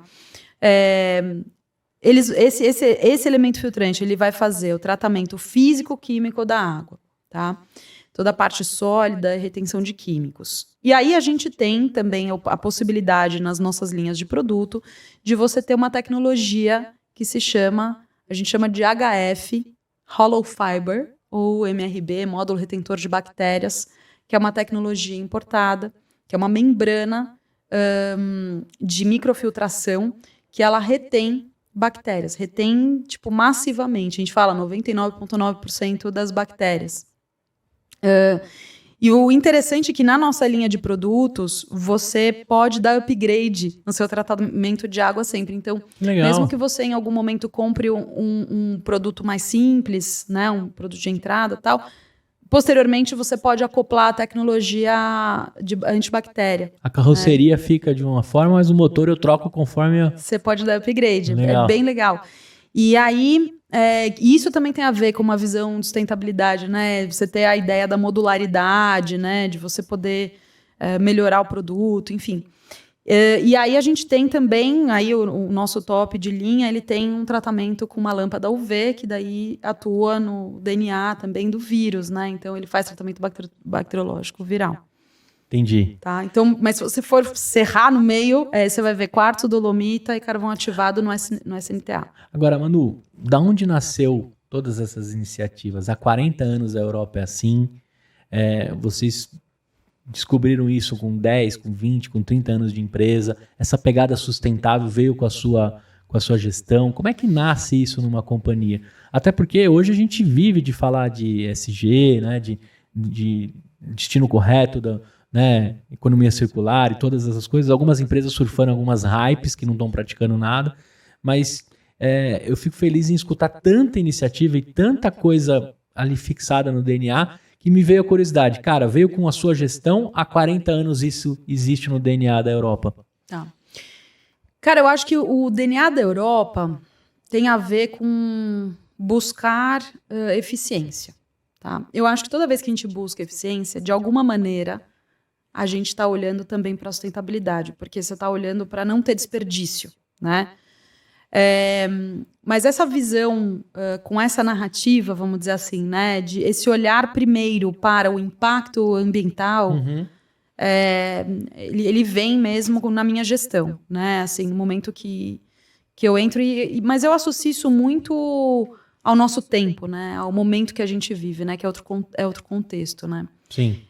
Esse elemento filtrante, ele vai fazer o tratamento físico-químico da água, tá? Toda a parte sólida e retenção de químicos. E aí a gente tem também a possibilidade nas nossas linhas de produto de você ter uma tecnologia que a gente chama de HF, Hollow Fiber, ou MRB, Módulo Retentor de Bactérias, que é uma tecnologia importada, que é uma membrana de microfiltração que ela retém bactérias, retém massivamente, a gente fala 99,9% das bactérias. E o interessante é que na nossa linha de produtos, você pode dar upgrade no seu tratamento de água sempre. Então, legal. Mesmo que você em algum momento compre um produto mais simples, né, um produto de entrada e tal, posteriormente você pode acoplar a tecnologia de antibactéria. A carroceria fica de uma forma, mas o motor eu troco conforme... Você pode dar upgrade, legal. É bem legal. E aí... isso também tem a ver com uma visão de sustentabilidade, né? Você ter a ideia da modularidade, né? De você poder melhorar o produto, enfim. E aí a gente tem também, aí o nosso top de linha, ele tem um tratamento com uma lâmpada UV, que daí atua no DNA também do vírus, né? Então ele faz tratamento bacteriológico viral. Entendi. Tá? Então, mas se você for serrar no meio, você vai ver quartzo, dolomita e carvão ativado no SNTA. Agora, Manu, da onde nasceu todas essas iniciativas? Há 40 anos a Europa é assim, vocês descobriram isso com 10, com 20, com 30 anos de empresa, essa pegada sustentável veio com a sua gestão. Como é que nasce isso numa companhia? Até porque hoje a gente vive de falar de ESG, né, de destino correto, né, economia circular e todas essas coisas. Algumas empresas surfando algumas hypes que não estão praticando nada, mas eu fico feliz em escutar tanta iniciativa e tanta coisa ali fixada no DNA que me veio a curiosidade. Cara, veio com a sua gestão, há 40 anos isso existe no DNA da Europa. Tá. Cara, eu acho que o DNA da Europa tem a ver com buscar eficiência. Tá? Eu acho que toda vez que a gente busca eficiência, de alguma maneira, a gente está olhando também para a sustentabilidade, porque você está olhando para não ter desperdício, né? Mas essa visão, com essa narrativa, vamos dizer assim, né, de esse olhar primeiro para o impacto ambiental, ele vem mesmo na minha gestão, né? Assim, no momento que eu entro, mas eu associo isso muito ao nosso tempo, né? Ao momento que a gente vive, né? Que é outro contexto, né? Sim.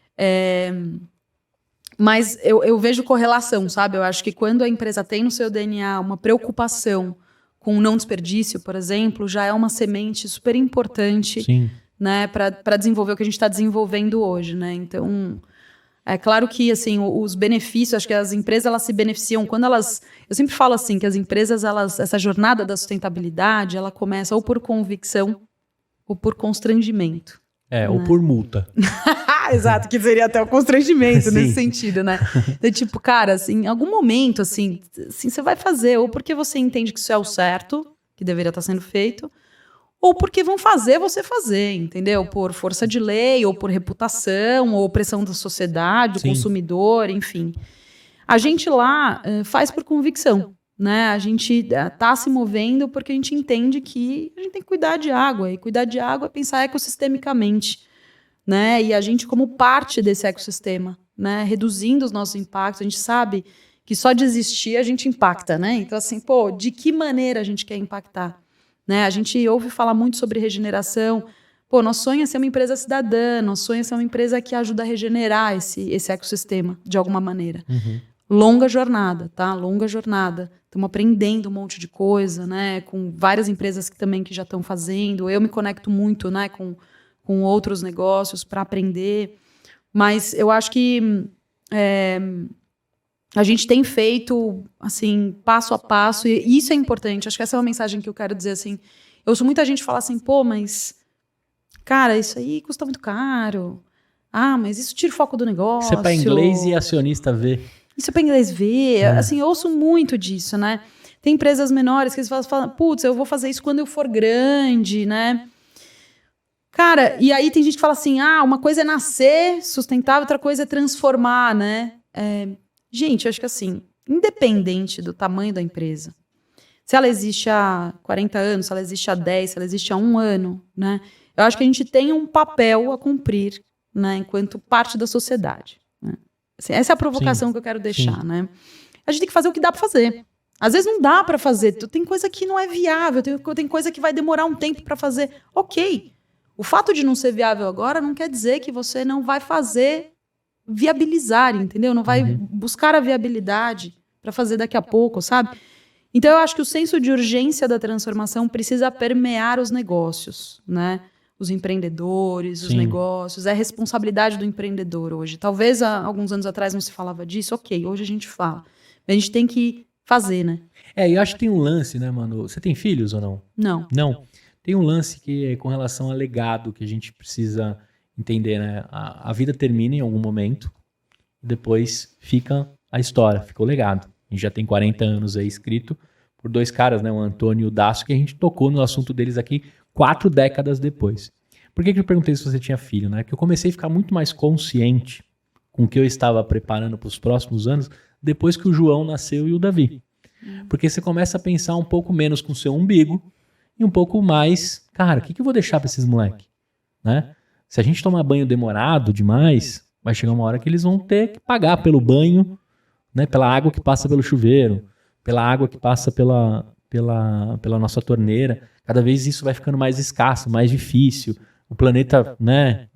Mas eu vejo correlação, sabe? Eu acho que quando a empresa tem no seu DNA uma preocupação com o não desperdício, por exemplo, já é uma semente super importante, sim, né, para desenvolver o que a gente está desenvolvendo hoje, né? Então, É claro que, assim, os benefícios, acho que as empresas, elas se beneficiam quando elas... Eu sempre falo assim, que as empresas, essa jornada da sustentabilidade, ela começa ou por convicção ou por constrangimento. Ou por multa. Exato, que seria até o constrangimento nesse Sim. sentido, né? Então, tipo, cara, assim, em algum momento, assim, você vai fazer, ou porque você entende que isso é o certo, que deveria estar sendo feito, ou porque vão fazer você fazer, entendeu? Por força de lei, ou por reputação, ou pressão da sociedade, do Sim. consumidor, enfim. A gente lá faz por convicção, né? A gente tá se movendo porque a gente entende que a gente tem que cuidar de água, e cuidar de água é pensar ecossistemicamente, né? E a gente como parte desse ecossistema, né? Reduzindo os nossos impactos, a gente sabe que só de existir a gente impacta, né? Então, assim, pô, de que maneira a gente quer impactar? Né? A gente ouve falar muito sobre regeneração. Pô, nosso sonho é ser uma empresa cidadã, nosso sonho é ser uma empresa que ajuda a regenerar esse ecossistema, de alguma maneira. Uhum. Longa jornada, tá? Longa jornada. Estamos aprendendo um monte de coisa, né? Com várias empresas que já estão fazendo. Eu me conecto muito, né? Com outros negócios para aprender. Mas eu acho que a gente tem feito, assim, passo a passo, e isso é importante. Acho que essa é uma mensagem que eu quero dizer, assim. Eu ouço muita gente falar assim, pô, mas, cara, isso aí custa muito caro. Ah, mas isso tira o foco do negócio. Isso é para inglês e acionista ver. Isso é para inglês ver. Assim, eu ouço muito disso, né? Tem empresas menores que eles falam, putz, eu vou fazer isso quando eu for grande, né? Cara, e aí tem gente que fala assim, uma coisa é nascer sustentável, outra coisa é transformar, né? Gente, eu acho que assim, independente do tamanho da empresa, se ela existe há 40 anos, se ela existe há 10, se ela existe há 1 ano, né? Eu acho que a gente tem um papel a cumprir, né, enquanto parte da sociedade. Né? Assim, essa é a provocação que eu quero deixar, né? A gente tem que fazer o que dá para fazer. Às vezes não dá para fazer, tem coisa que não é viável, tem coisa que vai demorar um tempo para fazer. Ok. O fato de não ser viável agora não quer dizer que você não vai fazer viabilizar, entendeu? Não vai buscar a viabilidade para fazer daqui a pouco, sabe? Então, eu acho que o senso de urgência da transformação precisa permear os negócios, né? Os empreendedores, os negócios. É responsabilidade do empreendedor hoje. Talvez há alguns anos atrás não se falava disso. Ok, hoje a gente fala. Mas a gente tem que fazer, né? Eu acho que tem um lance, né, mano? Você tem filhos ou não? Não. Não. Tem um lance que é com relação a legado que a gente precisa entender, né? A vida termina em algum momento, depois fica a história, fica o legado. A gente já tem 40 anos aí escrito por 2 caras, né? O Antônio e o Daço, que a gente tocou no assunto deles aqui 4 décadas depois. Por que eu perguntei se você tinha filho, né? Porque eu comecei a ficar muito mais consciente com o que eu estava preparando para os próximos anos depois que o João nasceu e o Davi. Porque você começa a pensar um pouco menos com o seu umbigo e um pouco mais, cara, o que eu vou deixar para esses moleques? Né? Se a gente tomar banho demorado demais, vai chegar uma hora que eles vão ter que pagar pelo banho, né? Pela água que passa pelo chuveiro, pela água que passa pela nossa torneira. Cada vez isso vai ficando mais escasso, mais difícil. O planeta, né,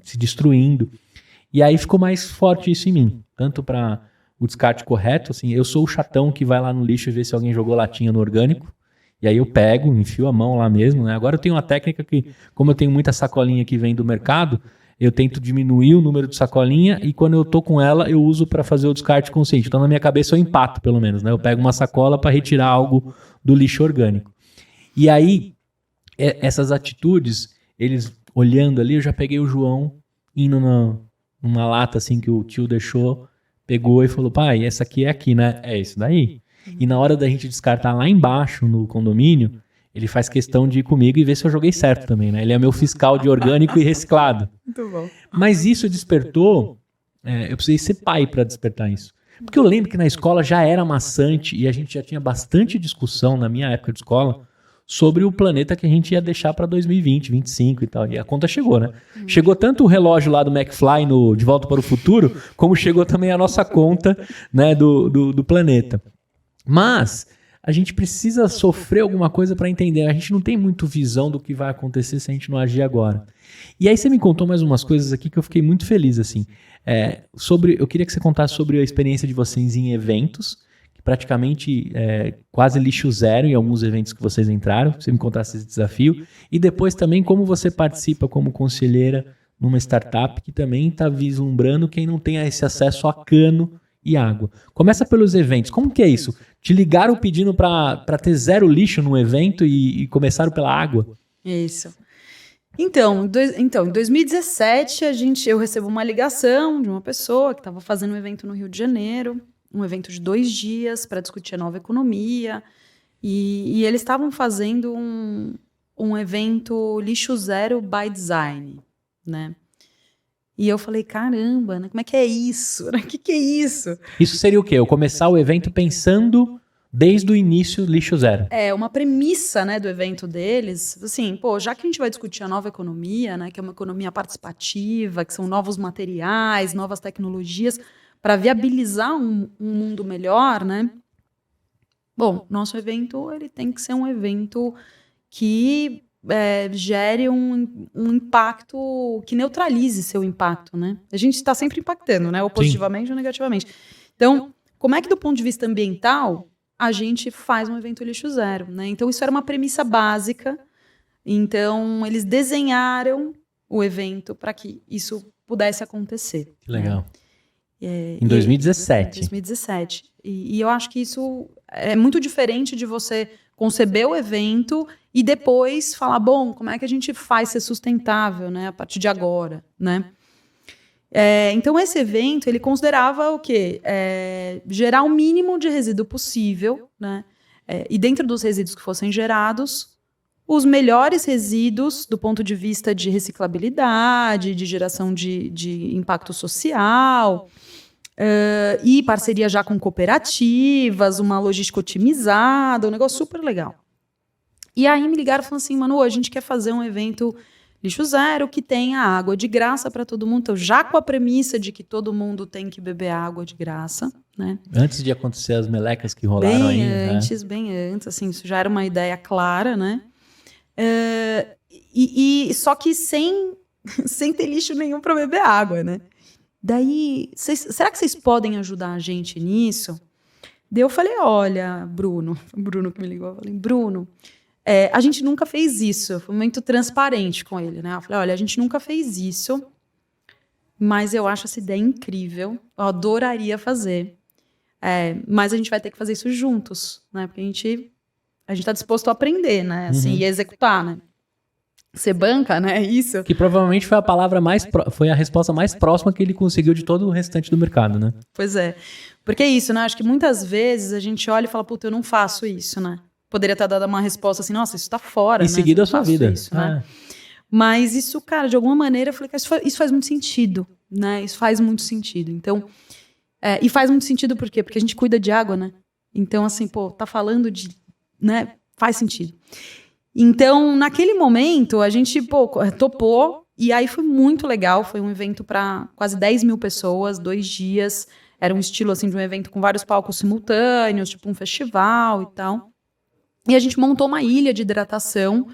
se destruindo. E aí ficou mais forte isso em mim. Tanto para o descarte correto, assim, eu sou o chatão que vai lá no lixo e vê se alguém jogou latinha no orgânico. E aí eu pego, enfio a mão lá mesmo, né? Agora eu tenho uma técnica que, como eu tenho muita sacolinha que vem do mercado, eu tento diminuir o número de sacolinha e quando eu tô com ela, eu uso para fazer o descarte consciente. Então na minha cabeça eu empato, pelo menos, né? Eu pego uma sacola para retirar algo do lixo orgânico. E aí, essas atitudes, eles olhando ali, eu já peguei o João indo numa lata assim que o tio deixou, pegou e falou, pai, essa aqui é aqui, né? É isso daí. E na hora da gente descartar lá embaixo no condomínio, ele faz questão de ir comigo e ver se eu joguei certo também, né? Ele é meu fiscal de orgânico e reciclado. Muito bom. Mas isso despertou, eu precisei ser pai para despertar isso. Porque eu lembro que na escola já era maçante e a gente já tinha bastante discussão na minha época de escola sobre o planeta que a gente ia deixar para 2020, 2025 e tal. E a conta chegou, né? Chegou tanto o relógio lá do McFly no De Volta para o Futuro, como chegou também a nossa conta, né, do planeta. Mas a gente precisa sofrer alguma coisa para entender. A gente não tem muito visão do que vai acontecer se a gente não agir agora. E aí você me contou mais umas coisas aqui que eu fiquei muito feliz, assim. Eu queria que você contasse sobre a experiência de vocês em eventos, que praticamente quase lixo zero em alguns eventos que vocês entraram, que você me contasse esse desafio. E depois também como você participa como conselheira numa startup que também está vislumbrando quem não tem esse acesso a cano e água. Começa pelos eventos. Como que é isso? Te ligaram pedindo para ter zero lixo no evento e começaram pela água? Isso. Então, em 2017, eu recebo uma ligação de uma pessoa que estava fazendo um evento no Rio de Janeiro, um evento de 2 dias para discutir a nova economia, e eles estavam fazendo um evento lixo zero by design, né? E eu falei, caramba, né? Como é que é isso? O que é isso? Isso seria o quê? Eu começar o evento pensando desde o início lixo zero. Uma premissa, né, do evento deles, assim, já que a gente vai discutir a nova economia, né, que é uma economia participativa, que são novos materiais, novas tecnologias, para viabilizar um mundo melhor, né? Bom, nosso evento ele tem que ser um evento que gere um impacto, que neutralize seu impacto, né? A gente está sempre impactando, né? Ou positivamente ou negativamente. Então, como é que do ponto de vista ambiental a gente faz um evento lixo zero, né? Então, isso era uma premissa básica. Então, eles desenharam o evento para que isso pudesse acontecer. Que legal. Né? Em 2017. 2017. E eu acho que isso é muito diferente de você conceber o evento e depois falar, bom, como é que a gente faz ser sustentável, né, a partir de agora, né? Então, esse evento, ele considerava o quê? Gerar o mínimo de resíduo possível, né? E dentro dos resíduos que fossem gerados, os melhores resíduos do ponto de vista de reciclabilidade, de geração de impacto social, e parceria já com cooperativas, uma logística otimizada, um negócio super legal. E aí me ligaram e falaram assim, Manu, a gente quer fazer um evento lixo zero que tenha água de graça para todo mundo. Então, já com a premissa de que todo mundo tem que beber água de graça, né? Antes de acontecer as melecas que rolaram aí. Bem antes, assim, isso já era uma ideia clara, né? Só que sem ter lixo nenhum para beber água, né? Daí, será que vocês podem ajudar a gente nisso? Daí eu falei, olha, Bruno que me ligou, eu falei, Bruno, a gente nunca fez isso. Eu fui muito transparente com ele, né? Eu falei, olha, a gente nunca fez isso, mas eu acho essa ideia incrível, eu adoraria fazer. Mas a gente vai ter que fazer isso juntos, né? Porque a gente está disposto a aprender, né? Assim, e executar, né? Você banca, né? Isso. Que provavelmente foi a palavra foi a resposta mais próxima que ele conseguiu de todo o restante do mercado, né? Pois é. Porque é isso, né? Acho que muitas vezes a gente olha e fala, puta, eu não faço isso, né? Poderia ter dado uma resposta assim, nossa, isso tá fora, em né? seguida a sua vida. Isso, né? Mas isso, cara, de alguma maneira, eu falei, cara, isso faz muito sentido, né? Isso faz muito sentido. Então, e faz muito sentido por quê? Porque a gente cuida de água, né? Então, assim, tá falando de, né? Faz sentido. Então, naquele momento, a gente topou, e aí foi muito legal. Foi um evento para quase 10 mil pessoas, 2 dias. Era um estilo assim de um evento com vários palcos simultâneos, tipo um festival e tal. E a gente montou uma ilha de hidratação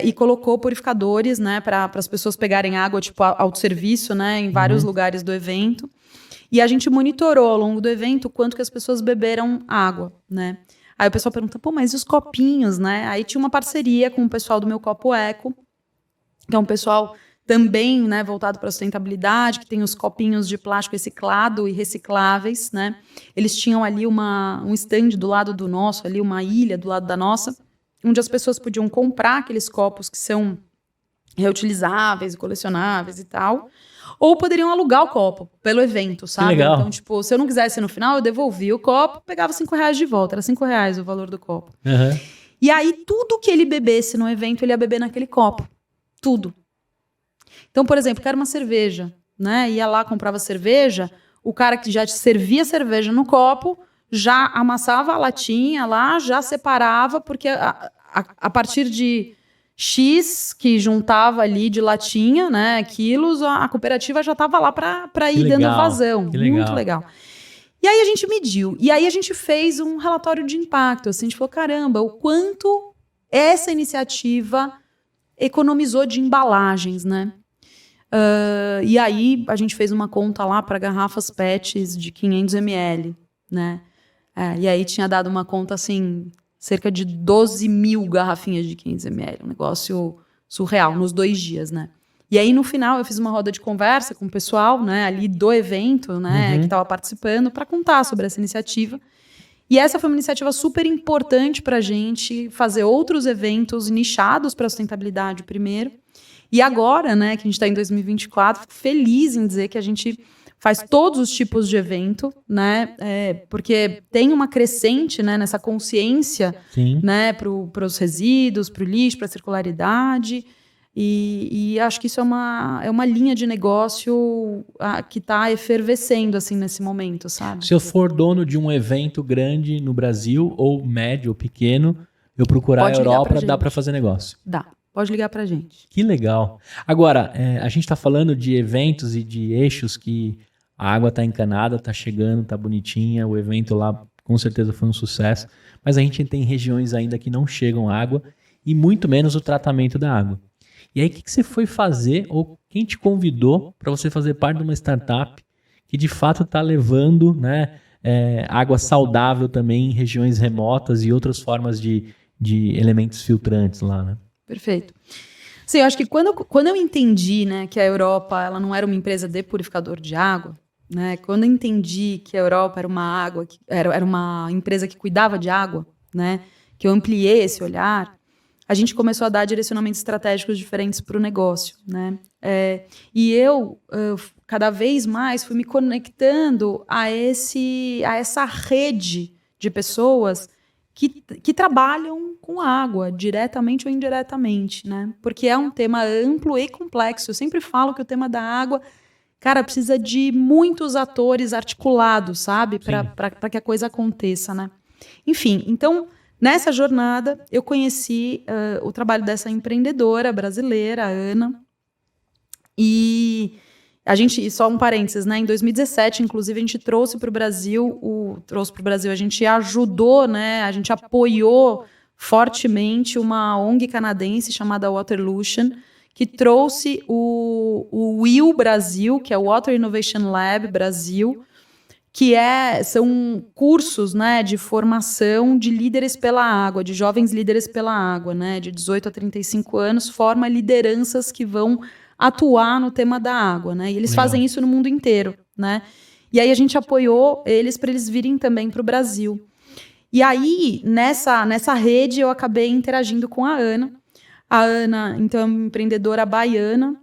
e colocou purificadores, né, para as pessoas pegarem água, tipo autosserviço, né, em vários lugares do evento. E a gente monitorou ao longo do evento quanto que as pessoas beberam água, né? Aí o pessoal pergunta, mas e os copinhos, né? Aí tinha uma parceria com o pessoal do Meu Copo Eco, que é um pessoal também, né, voltado para a sustentabilidade, que tem os copinhos de plástico reciclado e recicláveis, né? Eles tinham ali um stand do lado do nosso, ali uma ilha do lado da nossa, onde as pessoas podiam comprar aqueles copos que são reutilizáveis e colecionáveis e tal, ou poderiam alugar o copo pelo evento, sabe? Que legal. Então, tipo, se eu não quisesse no final, eu devolvia o copo, pegava R$5 de volta, era R$5 o valor do copo. Uhum. E aí, tudo que ele bebesse no evento, ele ia beber naquele copo. Tudo. Então, por exemplo, quero uma cerveja, né? Ia lá, comprava cerveja, o cara que já te servia cerveja no copo, já amassava a latinha lá, já separava, porque a partir de X que juntava ali de latinha, né, quilos, a cooperativa já estava lá para ir dando vazão. Que legal. Muito legal. E aí a gente mediu, e aí a gente fez um relatório de impacto, assim, a gente falou, caramba, o quanto essa iniciativa economizou de embalagens, né? E aí a gente fez uma conta lá para garrafas PETs de 500 ml, né? E aí tinha dado uma conta assim, cerca de 12 mil garrafinhas de 500 ml, um negócio surreal, nos 2 dias, né? E aí, no final, eu fiz uma roda de conversa com o pessoal, né, ali do evento, né, que estava participando, para contar sobre essa iniciativa. E essa foi uma iniciativa super importante para a gente fazer outros eventos nichados para a sustentabilidade primeiro. E agora, né, que a gente está em 2024, fico feliz em dizer que a gente faz todos os tipos de evento, né, porque tem uma crescente, né, nessa consciência, né, para os resíduos, para o lixo, para a circularidade. E acho que isso é uma linha de negócio que está efervescendo assim, nesse momento, sabe? Se eu for dono de um evento grande no Brasil, ou médio ou pequeno, eu procurar a Europa, dá para fazer negócio? Dá, pode ligar para a gente. Que legal. Agora, a gente está falando de eventos e de eixos que a água está encanada, está chegando, está bonitinha, o evento lá com certeza foi um sucesso, mas a gente tem regiões ainda que não chegam água e muito menos o tratamento da água. E aí, o que você foi fazer, ou quem te convidou para você fazer parte de uma startup que de fato está levando, né, água saudável também em regiões remotas e outras formas de elementos filtrantes lá, né? Perfeito. Sim, eu acho que quando eu entendi, né, que a Europa ela não era uma empresa de purificador de água, né, quando eu entendi que a Europa era uma empresa que cuidava de água, né, que eu ampliei esse olhar, a gente começou a dar direcionamentos estratégicos diferentes para o negócio, né? E eu, cada vez mais, fui me conectando a essa rede de pessoas que trabalham com água, diretamente ou indiretamente, né? Porque é um tema amplo e complexo. Eu sempre falo que o tema da água, cara, precisa de muitos atores articulados, sabe? Para que a coisa aconteça, né? Enfim, então... Nessa jornada, eu conheci o trabalho dessa empreendedora brasileira, a Ana, e só um parênteses, né? Em 2017, inclusive, a gente trouxe para o Brasil, a gente ajudou, né? A gente apoiou fortemente uma ONG canadense chamada Waterlution, que trouxe o WIL Brasil, que é o Water Innovation Lab Brasil, que são cursos, né, de formação de líderes pela água, de jovens líderes pela água, né, de 18 a 35 anos, forma lideranças que vão atuar no tema da água, né, e eles fazem isso no mundo inteiro, né, e aí a gente apoiou eles para eles virem também para o Brasil. E aí, nessa rede, eu acabei interagindo com a Ana. A Ana, então, é uma empreendedora baiana,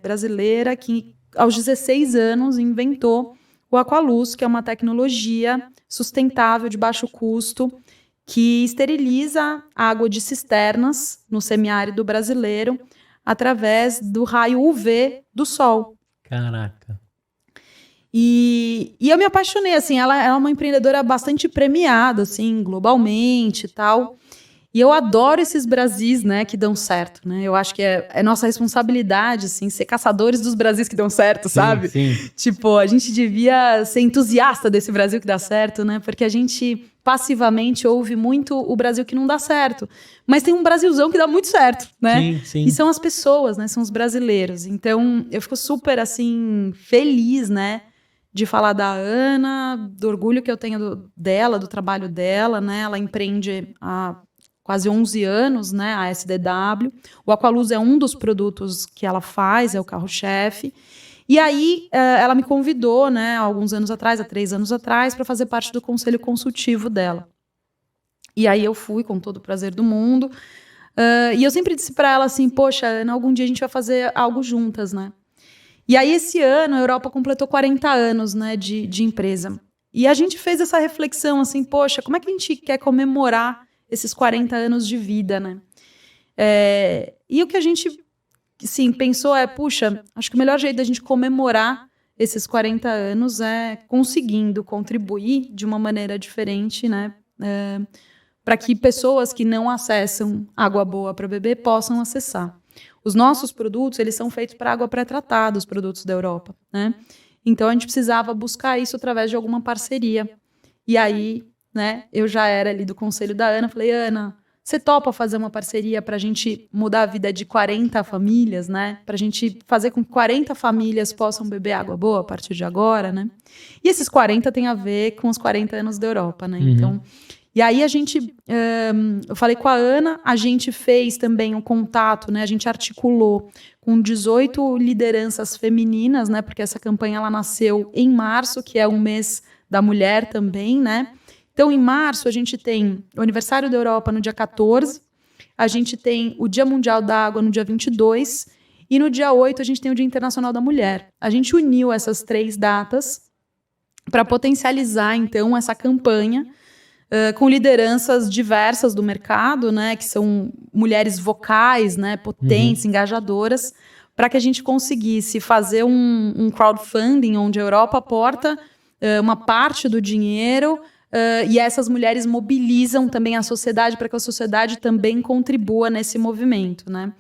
brasileira, que aos 16 anos inventou o Aqualuz, que é uma tecnologia sustentável de baixo custo que esteriliza água de cisternas no semiárido brasileiro através do raio UV do sol. Caraca. E eu me apaixonei, assim, ela é uma empreendedora bastante premiada, assim, globalmente e tal. E eu adoro esses Brasis, né, que dão certo, né? Eu acho que é nossa responsabilidade, assim, ser caçadores dos Brasis que dão certo, sabe? Sim. Tipo, a gente devia ser entusiasta desse Brasil que dá certo, né? Porque a gente passivamente ouve muito o Brasil que não dá certo. Mas tem um Brasilzão que dá muito certo, né? Sim. E são as pessoas, né? São os brasileiros. Então, eu fico super, assim, feliz, né? De falar da Ana, do orgulho que eu tenho dela, do trabalho dela, né? Ela empreende há quase 11 anos, né, a SDW. O Aqualuz é um dos produtos que ela faz, é o carro-chefe. E aí, ela me convidou, né, há 3 anos atrás, para fazer parte do conselho consultivo dela. E aí eu fui com todo o prazer do mundo. E eu sempre disse para ela assim, poxa, Ana, algum dia a gente vai fazer algo juntas, né? E aí, esse ano, a Europa completou 40 anos, né, de empresa. E a gente fez essa reflexão, assim, poxa, como é que a gente quer comemorar esses 40 anos de vida, né? E o que a gente, sim, pensou puxa, acho que o melhor jeito da gente comemorar esses 40 anos é conseguindo contribuir de uma maneira diferente, né? Para que pessoas que não acessam água boa para beber possam acessar. Os nossos produtos, eles são feitos para água pré-tratada, os produtos da Europa, né? Então, a gente precisava buscar isso através de alguma parceria. E aí, né, eu já era ali do conselho da Ana, falei, Ana, você topa fazer uma parceria para a gente mudar a vida de 40 famílias, né? Para a gente fazer com que 40 famílias possam beber água boa a partir de agora, né? E esses 40 tem a ver com os 40 anos da Europa, né? Então, E aí eu falei com a Ana, a gente fez também um contato, né? A gente articulou com 18 lideranças femininas, né? Porque essa campanha ela nasceu em março, que é um mês da mulher também, né? Então, em março, a gente tem o aniversário da Europa no dia 14, a gente tem o Dia Mundial da Água no dia 22, e no dia 8 a gente tem o Dia Internacional da Mulher. A gente uniu essas 3 datas para potencializar, então, essa campanha com lideranças diversas do mercado, né, que são mulheres vocais, né, potentes, engajadoras, para que a gente conseguisse fazer um crowdfunding onde a Europa aporta uma parte do dinheiro e essas mulheres mobilizam também a sociedade para que a sociedade também contribua nesse movimento, né?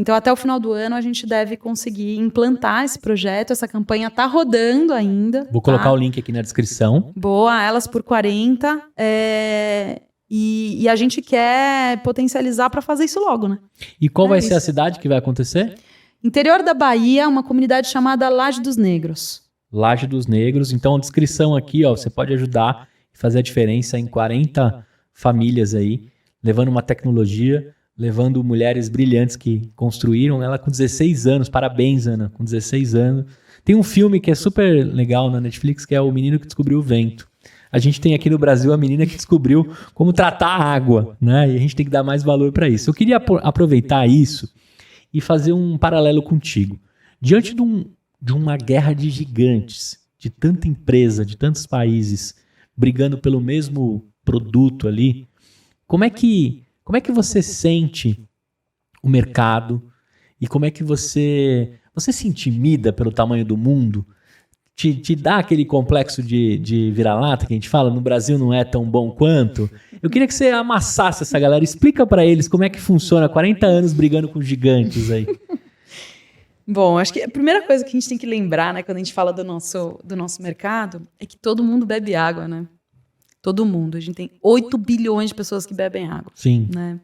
Então, até o final do ano, a gente deve conseguir implantar esse projeto. Essa campanha está rodando ainda. Vou colocar o link aqui na descrição. Boa, Elas por 40. E a gente quer potencializar para fazer isso logo, né? E qual vai ser a cidade que vai acontecer? Interior da Bahia, uma comunidade chamada Laje dos Negros. Laje dos Negros. Então, a descrição aqui, ó, você pode ajudar e fazer a diferença em 40 famílias aí, levando uma tecnologia, levando mulheres brilhantes que construíram ela com 16 anos. Parabéns, Ana, com 16 anos. Tem um filme que é super legal na Netflix, que é O Menino que Descobriu o Vento. A gente tem aqui no Brasil a menina que descobriu como tratar a água, né? E a gente tem que dar mais valor para isso. Eu queria aproveitar isso e fazer um paralelo contigo. Diante de uma guerra de gigantes, de tanta empresa, de tantos países brigando pelo mesmo produto ali, como é que você sente o mercado e como é que você se intimida pelo tamanho do mundo? Te dá aquele complexo de vira-lata que a gente fala, no Brasil não é tão bom quanto? Eu queria que você amassasse essa galera, explica para eles como é que funciona 40 anos brigando com gigantes aí. Bom, acho que a primeira coisa que a gente tem que lembrar, né, quando a gente fala do nosso mercado, é que todo mundo bebe água, né? Todo mundo. A gente tem 8 bilhões de pessoas que bebem água. Sim. Né?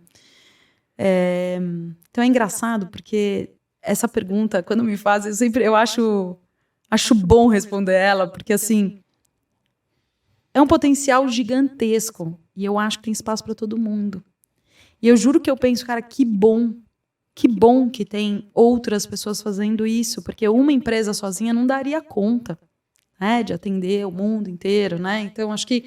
Então é engraçado, porque essa pergunta, quando me fazem, eu acho bom responder ela, porque assim, é um potencial gigantesco. E eu acho que tem espaço para todo mundo. E eu juro que eu penso, cara, que bom que tem outras pessoas fazendo isso, porque uma empresa sozinha não daria conta, né, de atender o mundo inteiro, né? Então, acho que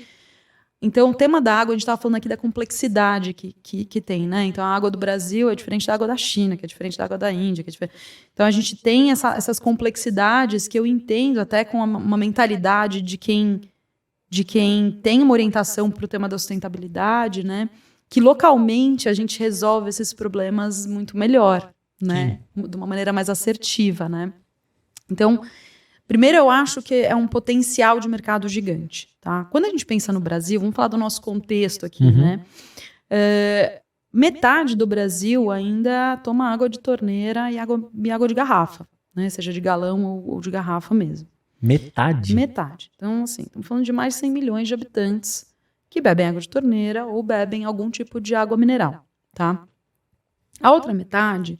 o tema da água, a gente estava falando aqui da complexidade que tem, né? Então, a água do Brasil é diferente da água da China, que é diferente da água da Índia, que é diferente. Então, a gente tem essas complexidades que eu entendo até com uma mentalidade de quem tem uma orientação para o tema da sustentabilidade, né? Que localmente a gente resolve esses problemas muito melhor, né? Sim. De uma maneira mais assertiva, né? Então, primeiro, eu acho que é um potencial de mercado gigante, tá? Quando a gente pensa no Brasil, vamos falar do nosso contexto aqui, né? Metade do Brasil ainda toma água de torneira e água de garrafa, né? Seja de galão ou de garrafa mesmo. Metade? Metade. Então, assim, estamos falando de mais de 100 milhões de habitantes que bebem água de torneira ou bebem algum tipo de água mineral, tá? A outra metade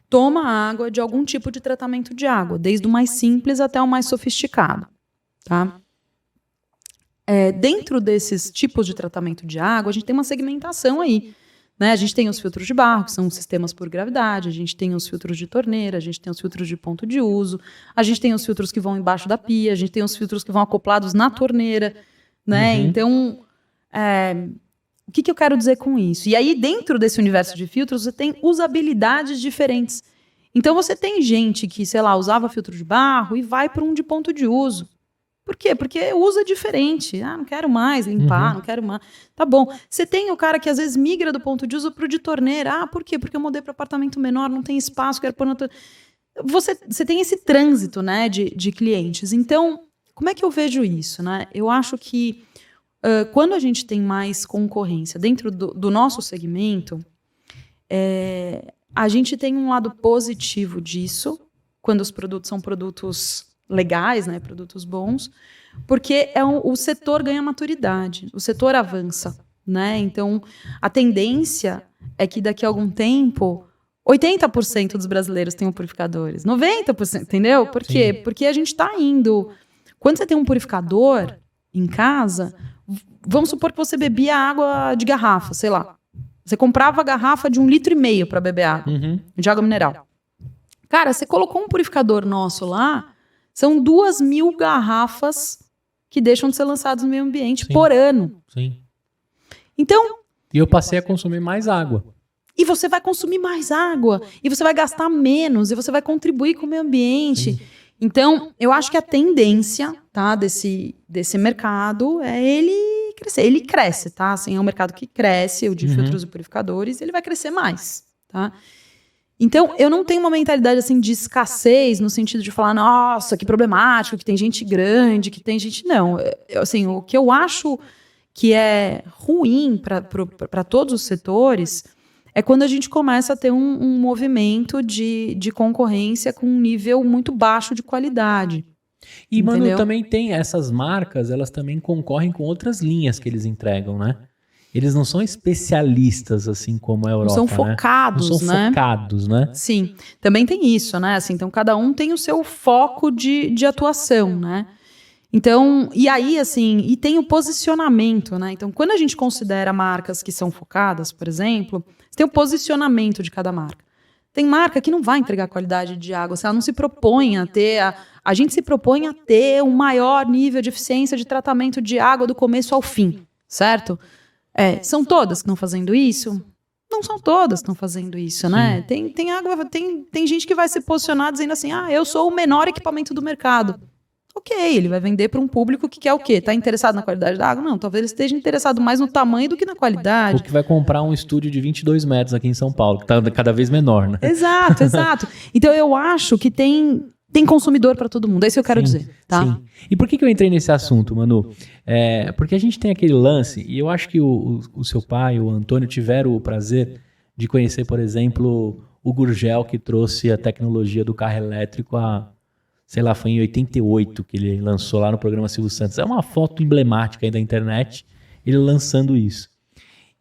toma água de algum tipo de tratamento de água, desde o mais simples até o mais sofisticado, tá? Dentro desses tipos de tratamento de água, a gente tem uma segmentação aí, né? A gente tem os filtros de barro, que são sistemas por gravidade, a gente tem os filtros de torneira, a gente tem os filtros de ponto de uso, a gente tem os filtros que vão embaixo da pia, a gente tem os filtros que vão acoplados na torneira, né? Então, o que eu quero dizer com isso? E aí, dentro desse universo de filtros, você tem usabilidades diferentes. Então, você tem gente que, sei lá, usava filtro de barro e vai para um de ponto de uso. Por quê? Porque usa diferente. Ah, não quero mais limpar, não quero mais. Tá bom. Você tem o cara que, às vezes, migra do ponto de uso para o de torneira. Ah, por quê? Porque eu mudei para apartamento menor, não tem espaço, quero pôr na torneira. Você tem esse trânsito, né, de clientes. Então, como é que eu vejo isso, né? Eu acho que quando a gente tem mais concorrência dentro do nosso segmento, a gente tem um lado positivo disso, quando os produtos são produtos legais, né, produtos bons, porque o setor ganha maturidade, o setor avança, né? Então, a tendência é que daqui a algum tempo 80% dos brasileiros tenham purificadores, 90%, entendeu? Por quê? Porque a gente está indo... Quando você tem um purificador em casa, vamos supor que você bebia água de garrafa, sei lá. Você comprava a garrafa de 1,5 litro para beber água, de água mineral. Cara, você colocou um purificador nosso lá, são 2.000 garrafas que deixam de ser lançadas no meio ambiente por ano. Sim. Então... E eu passei a consumir mais água. E você vai consumir mais água, e você vai gastar menos, e você vai contribuir com o meio ambiente. Sim. Então, eu acho que a tendência, tá, desse mercado é ele crescer. Ele cresce, tá? Assim, é um mercado que cresce, o de filtros e purificadores, ele vai crescer mais, tá? Então, eu não tenho uma mentalidade, assim, de escassez, no sentido de falar, nossa, que problemático, que tem gente grande, que tem gente... Não, assim, o que eu acho que é ruim para todos os setores é quando a gente começa a ter um movimento de concorrência com um nível muito baixo de qualidade. E, Manu, também tem essas marcas, elas também concorrem com outras linhas que eles entregam, né? Eles não são especialistas, assim como a Europa, não são focados, né? Não são focados, né? Sim, também tem isso, né? Assim, então, cada um tem o seu foco de atuação, né? Então, e aí, assim, e tem o posicionamento, né? Então, quando a gente considera marcas que são focadas, por exemplo, você tem o posicionamento de cada marca. Tem marca que não vai entregar qualidade de água, ela não se propõe a ter... A gente se propõe a ter um maior nível de eficiência de tratamento de água do começo ao fim, certo? São todas que estão fazendo isso? Não são todas que estão fazendo isso, né? Tem gente que vai se posicionar dizendo assim, eu sou o menor equipamento do mercado. Ok, ele vai vender para um público que quer o quê? Está interessado na qualidade da água? Não, talvez ele esteja interessado mais no tamanho do que na qualidade. Ou que vai comprar um estúdio de 22 metros aqui em São Paulo, que está cada vez menor, né? Exato. Então eu acho que tem consumidor para todo mundo, é isso que eu quero dizer. Tá? Sim. E por que eu entrei nesse assunto, Manu? Porque a gente tem aquele lance, e eu acho que o seu pai, o Antônio, tiveram o prazer de conhecer, por exemplo, o Gurgel, que trouxe a tecnologia do carro elétrico sei lá, foi em 88 que ele lançou lá no programa Silvio Santos. É uma foto emblemática aí da internet, ele lançando isso.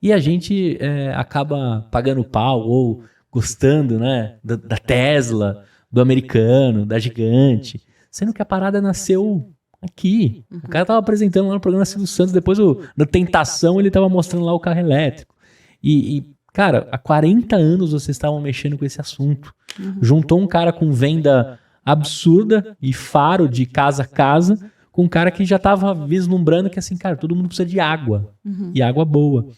E a gente acaba pagando pau ou gostando, né, da Tesla, do americano, da gigante, sendo que a parada nasceu aqui. O cara tava apresentando lá no programa Silvio Santos, depois da Tentação ele tava mostrando lá o carro elétrico. E cara, há 40 anos vocês estavam mexendo com esse assunto. Juntou um cara com venda absurda e faro de casa a casa, com um cara que já estava vislumbrando que assim, cara, todo mundo precisa de água, e água boa.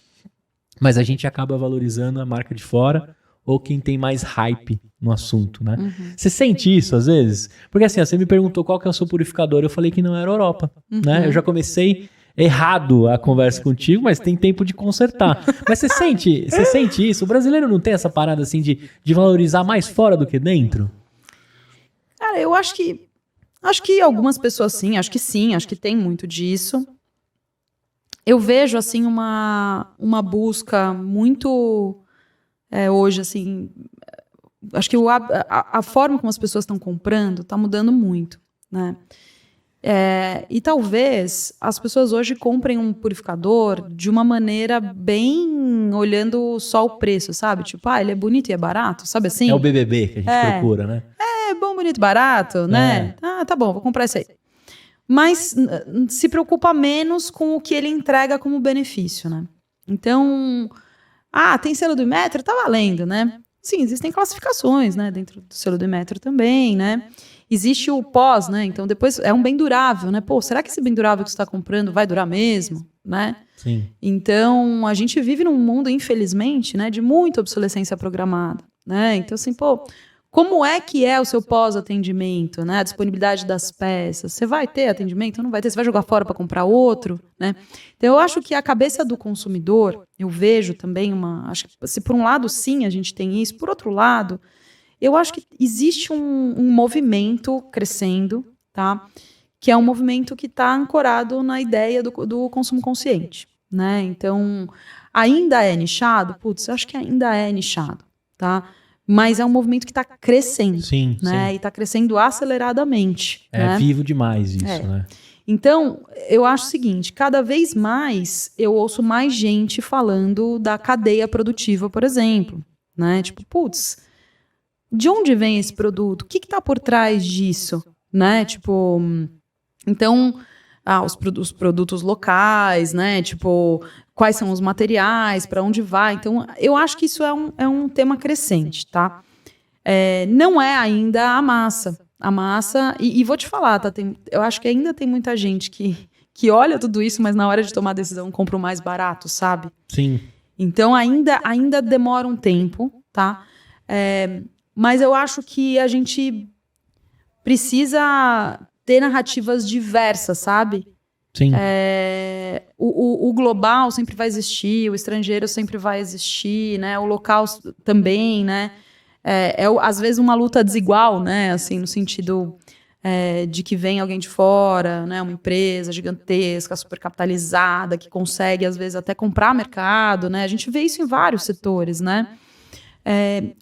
Mas a gente acaba valorizando a marca de fora ou quem tem mais hype no assunto, né? Você sente isso às vezes? Porque assim, você me perguntou qual que é o seu purificador, eu falei que não era Europa, né? Eu já comecei errado a conversa contigo, mas tem tempo de consertar. Mas você sente isso? O brasileiro não tem essa parada assim de valorizar mais fora do que dentro? Cara, eu acho que algumas pessoas sim, acho que tem muito disso. Eu vejo, assim, uma busca muito, hoje, assim, acho que a forma como as pessoas estão comprando está mudando muito, né? E talvez as pessoas hoje comprem um purificador de uma maneira bem olhando só o preço, sabe? Tipo, ele é bonito e é barato, sabe assim? É o BBB que a gente procura, né? Bom, bonito, barato, né? Tá bom, vou comprar esse aí. Mas se preocupa menos com o que ele entrega como benefício, né? Então, tem selo do Inmetro? Tá valendo, né? Sim, existem classificações, né? Dentro do selo do Inmetro também, né? Existe o pós, né? Então, depois é um bem durável, né? Pô, será que esse bem durável que você está comprando vai durar mesmo, né? Sim. Então, a gente vive num mundo, infelizmente, né? De muita obsolescência programada, né? Então, assim, como é que é o seu pós-atendimento, né? A disponibilidade das peças. Você vai ter atendimento? Não vai ter? Você vai jogar fora para comprar outro, né? Então, eu acho que a cabeça do consumidor, eu vejo também acho que, se por um lado, sim, a gente tem isso, por outro lado, eu acho que existe um movimento crescendo, tá? Que é um movimento que está ancorado na ideia do consumo consciente, né? Então, ainda é nichado? Putz, eu acho que ainda é nichado, tá? Mas é um movimento que está crescendo, sim, né? Sim. E está crescendo aceleradamente. É vivo demais isso, né? Então, eu acho o seguinte, cada vez mais eu ouço mais gente falando da cadeia produtiva, por exemplo, né? Tipo, putz, de onde vem esse produto? O que está por trás disso, né? Tipo, então, os produtos locais, né? Tipo, quais são os materiais, para onde vai. Então, eu acho que isso é um tema crescente, tá? Não é ainda a massa. A massa, e vou te falar, tá? Eu acho que ainda tem muita gente que olha tudo isso, mas na hora de tomar a decisão compra o mais barato, sabe? Sim. Então, ainda demora um tempo, tá? Mas eu acho que a gente precisa ter narrativas diversas, sabe? Sim. O global sempre vai existir, o estrangeiro sempre vai existir, né? O local também, né? Às vezes uma luta desigual, né? Assim, no sentido de que vem alguém de fora, né? Uma empresa gigantesca, supercapitalizada, que consegue, às vezes, até comprar mercado, né? A gente vê isso em vários setores, né?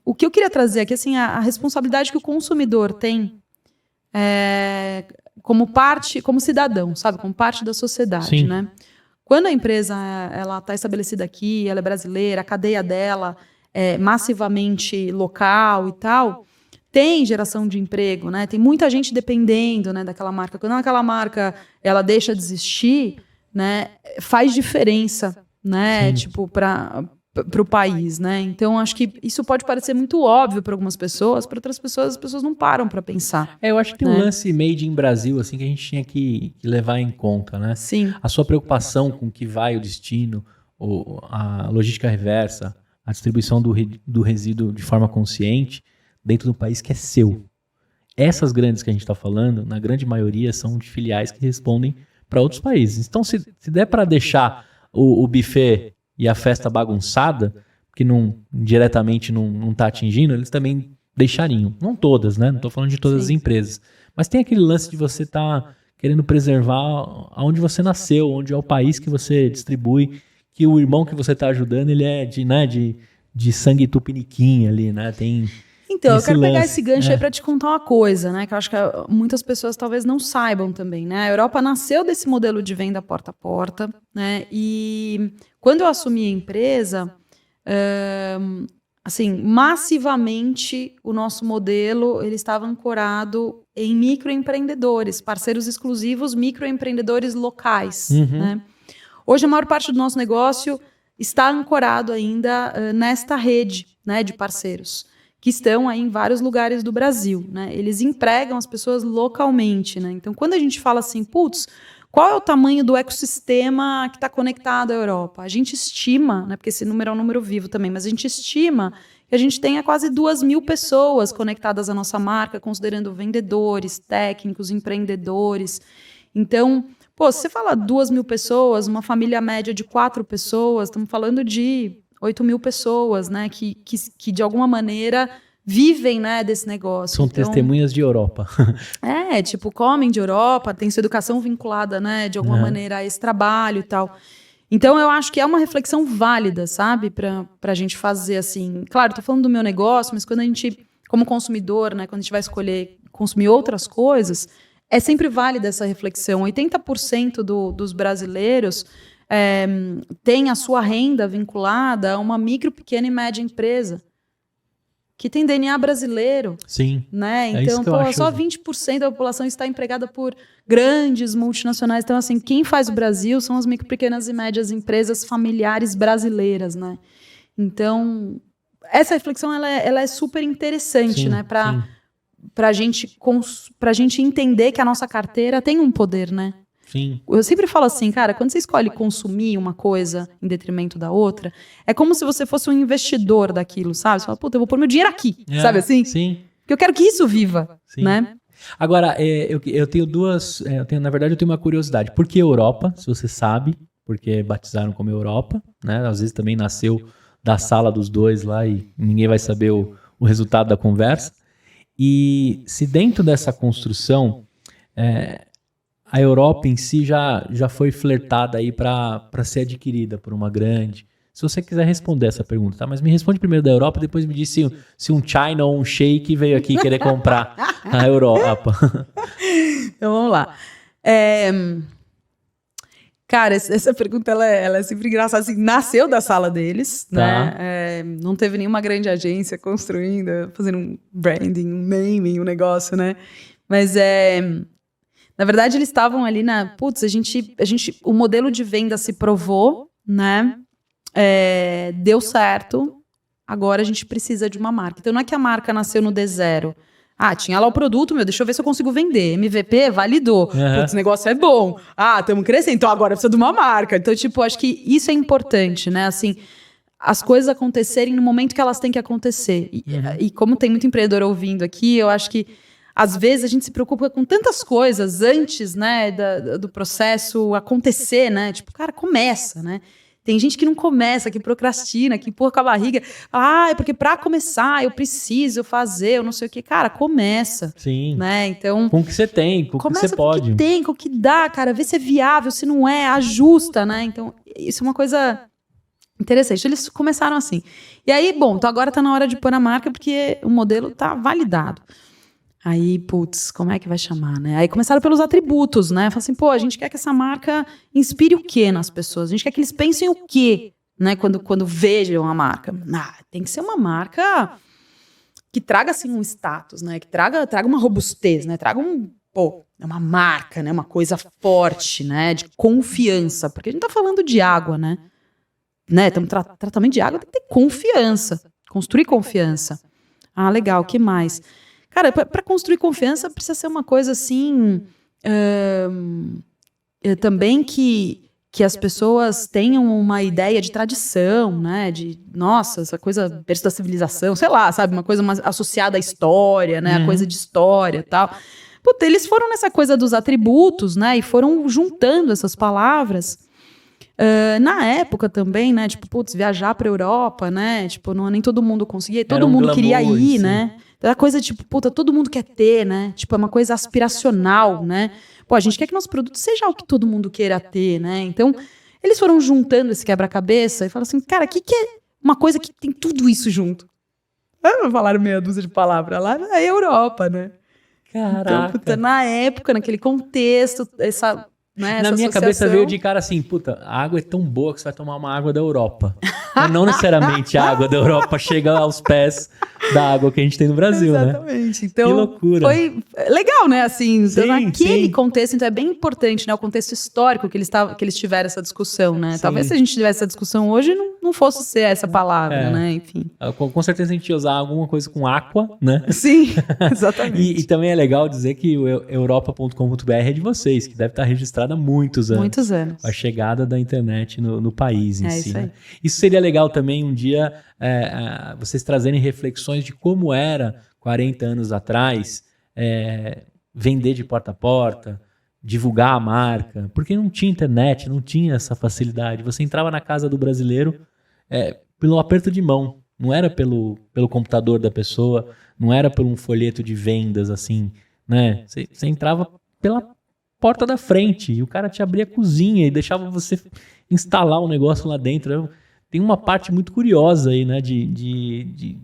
O que eu queria trazer aqui, assim, a responsabilidade que o consumidor tem como cidadão, sabe? Como parte da sociedade, Sim. né? Quando a empresa ela está estabelecida aqui, ela é brasileira, a cadeia dela é massivamente local e tal, tem geração de emprego, né? Tem muita gente dependendo, né, daquela marca. Quando aquela marca ela deixa de existir, né, faz diferença, né? Sim. Tipo, para o país, né? Então, acho que isso pode parecer muito óbvio para algumas pessoas, para outras pessoas, as pessoas não param para pensar. Eu acho que tem um né? lance made in Brasil, assim, que a gente tinha que levar em conta, né? Sim. A sua preocupação com que vai o destino, a logística reversa, a distribuição do resíduo de forma consciente dentro do país que é seu. Essas grandes que a gente está falando, na grande maioria, são de filiais que respondem para outros países. Então, se der para deixar o buffet e a festa bagunçada, que diretamente não está atingindo, eles também deixariam. Não todas, né? Não estou falando de todas as empresas. Mas tem aquele lance de você estar querendo preservar onde você nasceu, onde é o país que você distribui, que o irmão que você está ajudando, ele é de sangue tupiniquim ali, né? Então, eu quero pegar esse gancho aí para te contar uma coisa, né? Que eu acho que muitas pessoas talvez não saibam também, né? A Europa nasceu desse modelo de venda porta a porta, né? E quando eu assumi a empresa, assim, massivamente o nosso modelo ele estava ancorado em microempreendedores, parceiros exclusivos, microempreendedores locais, né? Hoje a maior parte do nosso negócio está ancorado ainda nesta rede, né, de parceiros que estão aí em vários lugares do Brasil, né? Eles empregam as pessoas localmente, né? Então, quando a gente fala assim, putz, qual é o tamanho do ecossistema que está conectado à Europa? A gente estima, né? Porque esse número é um número vivo também, mas a gente estima que a gente tenha quase 2.000 pessoas conectadas à nossa marca, considerando vendedores, técnicos, empreendedores. Então, pô, se você fala 2.000 pessoas, uma família média de 4 pessoas, estamos falando de 8.000 pessoas, né, que de alguma maneira vivem, né, desse negócio. São testemunhas de Europa. Tipo, comem de Europa, tem sua educação vinculada, né, de alguma maneira a esse trabalho e tal. Então, eu acho que é uma reflexão válida, sabe, para a gente fazer assim. Claro, estou falando do meu negócio, mas quando a gente, como consumidor, né, quando a gente vai escolher consumir outras coisas, é sempre válida essa reflexão. 80% dos brasileiros tem a sua renda vinculada a uma micro, pequena e média empresa que tem DNA brasileiro. Sim. Né? Então, só 20% da população está empregada por grandes multinacionais. Então, assim, quem faz o Brasil são as micro, pequenas e médias empresas familiares brasileiras, né? Então, essa reflexão ela é super interessante, sim, né? Para a gente entender que a nossa carteira tem um poder, né? Sim. Eu sempre falo assim, cara, quando você escolhe consumir uma coisa em detrimento da outra, é como se você fosse um investidor daquilo, sabe? Você fala, puta, eu vou pôr meu dinheiro aqui, sabe assim? Sim. Porque eu quero que isso viva, né? Agora, eu tenho duas... na verdade, eu tenho uma curiosidade. Por que Europa, se você sabe? Porque batizaram como Europa, né? Às vezes também nasceu da sala dos dois lá e ninguém vai saber o resultado da conversa. E se dentro dessa construção... a Europa em si já foi flertada aí para ser adquirida por uma grande. Se você quiser responder essa pergunta, tá? Mas me responde primeiro da Europa, depois me diz se um China ou um Sheik veio aqui querer comprar a Europa. Então vamos lá. Cara, essa pergunta ela é sempre engraçada. Assim, nasceu da sala deles, tá. né? Não teve nenhuma grande agência construindo, fazendo um branding, um naming, um negócio, né? Mas Na verdade, eles estavam ali putz, o modelo de venda se provou, né? Deu certo, agora a gente precisa de uma marca. Então não é que a marca nasceu no D0. Tinha lá o produto, deixa eu ver se eu consigo vender. MVP, validou. Putz, esse negócio é bom. Estamos crescendo, então agora precisa de uma marca. Então, acho que isso é importante, né? Assim, as coisas acontecerem no momento que elas têm que acontecer. E como tem muito empreendedor ouvindo aqui, eu acho que às vezes a gente se preocupa com tantas coisas antes, né, do processo acontecer, né? Tipo, cara, começa, né? Tem gente que não começa, que procrastina, que empurra com a barriga. É porque para começar eu preciso fazer, eu não sei o que. Cara, começa. Sim. Né? Então, com o que você tem, com o que você pode. Com o que tem, com o que dá, cara. Vê se é viável, se não é, ajusta, né? Então, isso é uma coisa interessante. Eles começaram assim. E aí, bom, então agora tá na hora de pôr a marca, porque o modelo tá validado. Aí, putz, como é que vai chamar, né? Aí começaram pelos atributos, né? Falaram assim, a gente quer que essa marca inspire o quê nas pessoas? A gente quer que eles pensem o quê, né? Quando vejam a marca. Tem que ser uma marca que traga, assim, um status, né? Que traga uma robustez, né? Traga é uma marca, né? Uma coisa forte, né? De confiança. Porque a gente tá falando de água, né? Tratamento de água tem que ter confiança. Construir confiança. Legal, o que mais? Cara, para construir confiança precisa ser uma coisa assim, também que as pessoas tenham uma ideia de tradição, né? De, nossa, essa coisa berço da civilização, sei lá, sabe? Uma coisa mais associada à história, né? A coisa de história e tal. Puta, eles foram nessa coisa dos atributos, né? E foram juntando essas palavras. Na época também, né? Tipo, putz, viajar pra Europa, né? Tipo, nem todo mundo conseguia, todo mundo queria ir, sim, né? Era coisa tipo, puta, todo mundo quer ter, né? Tipo, é uma coisa aspiracional, né? A gente quer que nosso produto seja o que todo mundo queira ter, né? Então, eles foram juntando esse quebra-cabeça e falaram assim, cara, o que é uma coisa que tem tudo isso junto? Falaram meia dúzia de palavras lá, é a Europa, né? Caraca. Então, puta, na época, naquele contexto, essa... Né, na minha cabeça veio de cara assim, puta, a água é tão boa que você vai tomar uma água da Europa. Mas não necessariamente a água da Europa chega aos pés da água que a gente tem no Brasil, exatamente, né? Então, que loucura. Foi legal, né? Assim, sim, naquele contexto, então é bem importante, né? O contexto histórico que eles tiveram essa discussão, né? Sim. Talvez se a gente tivesse essa discussão hoje, não fosse ser essa palavra, né? Enfim. Com certeza a gente ia usar alguma coisa com aqua, né? Sim, exatamente. e também é legal dizer que o europa.com.br é de vocês, que deve estar registrado há muitos anos. Muitos anos. A chegada da internet no país em si. Isso aí. Né? Isso seria legal também um dia vocês trazerem reflexões de como era 40 anos atrás vender de porta a porta, divulgar a marca, porque não tinha internet, não tinha essa facilidade. Você entrava na casa do brasileiro pelo aperto de mão, não era pelo computador da pessoa, não era por um folheto de vendas assim, né? Você entrava pela porta da frente e o cara te abria a cozinha e deixava você instalar um negócio lá dentro. Tem uma parte muito curiosa aí, né, de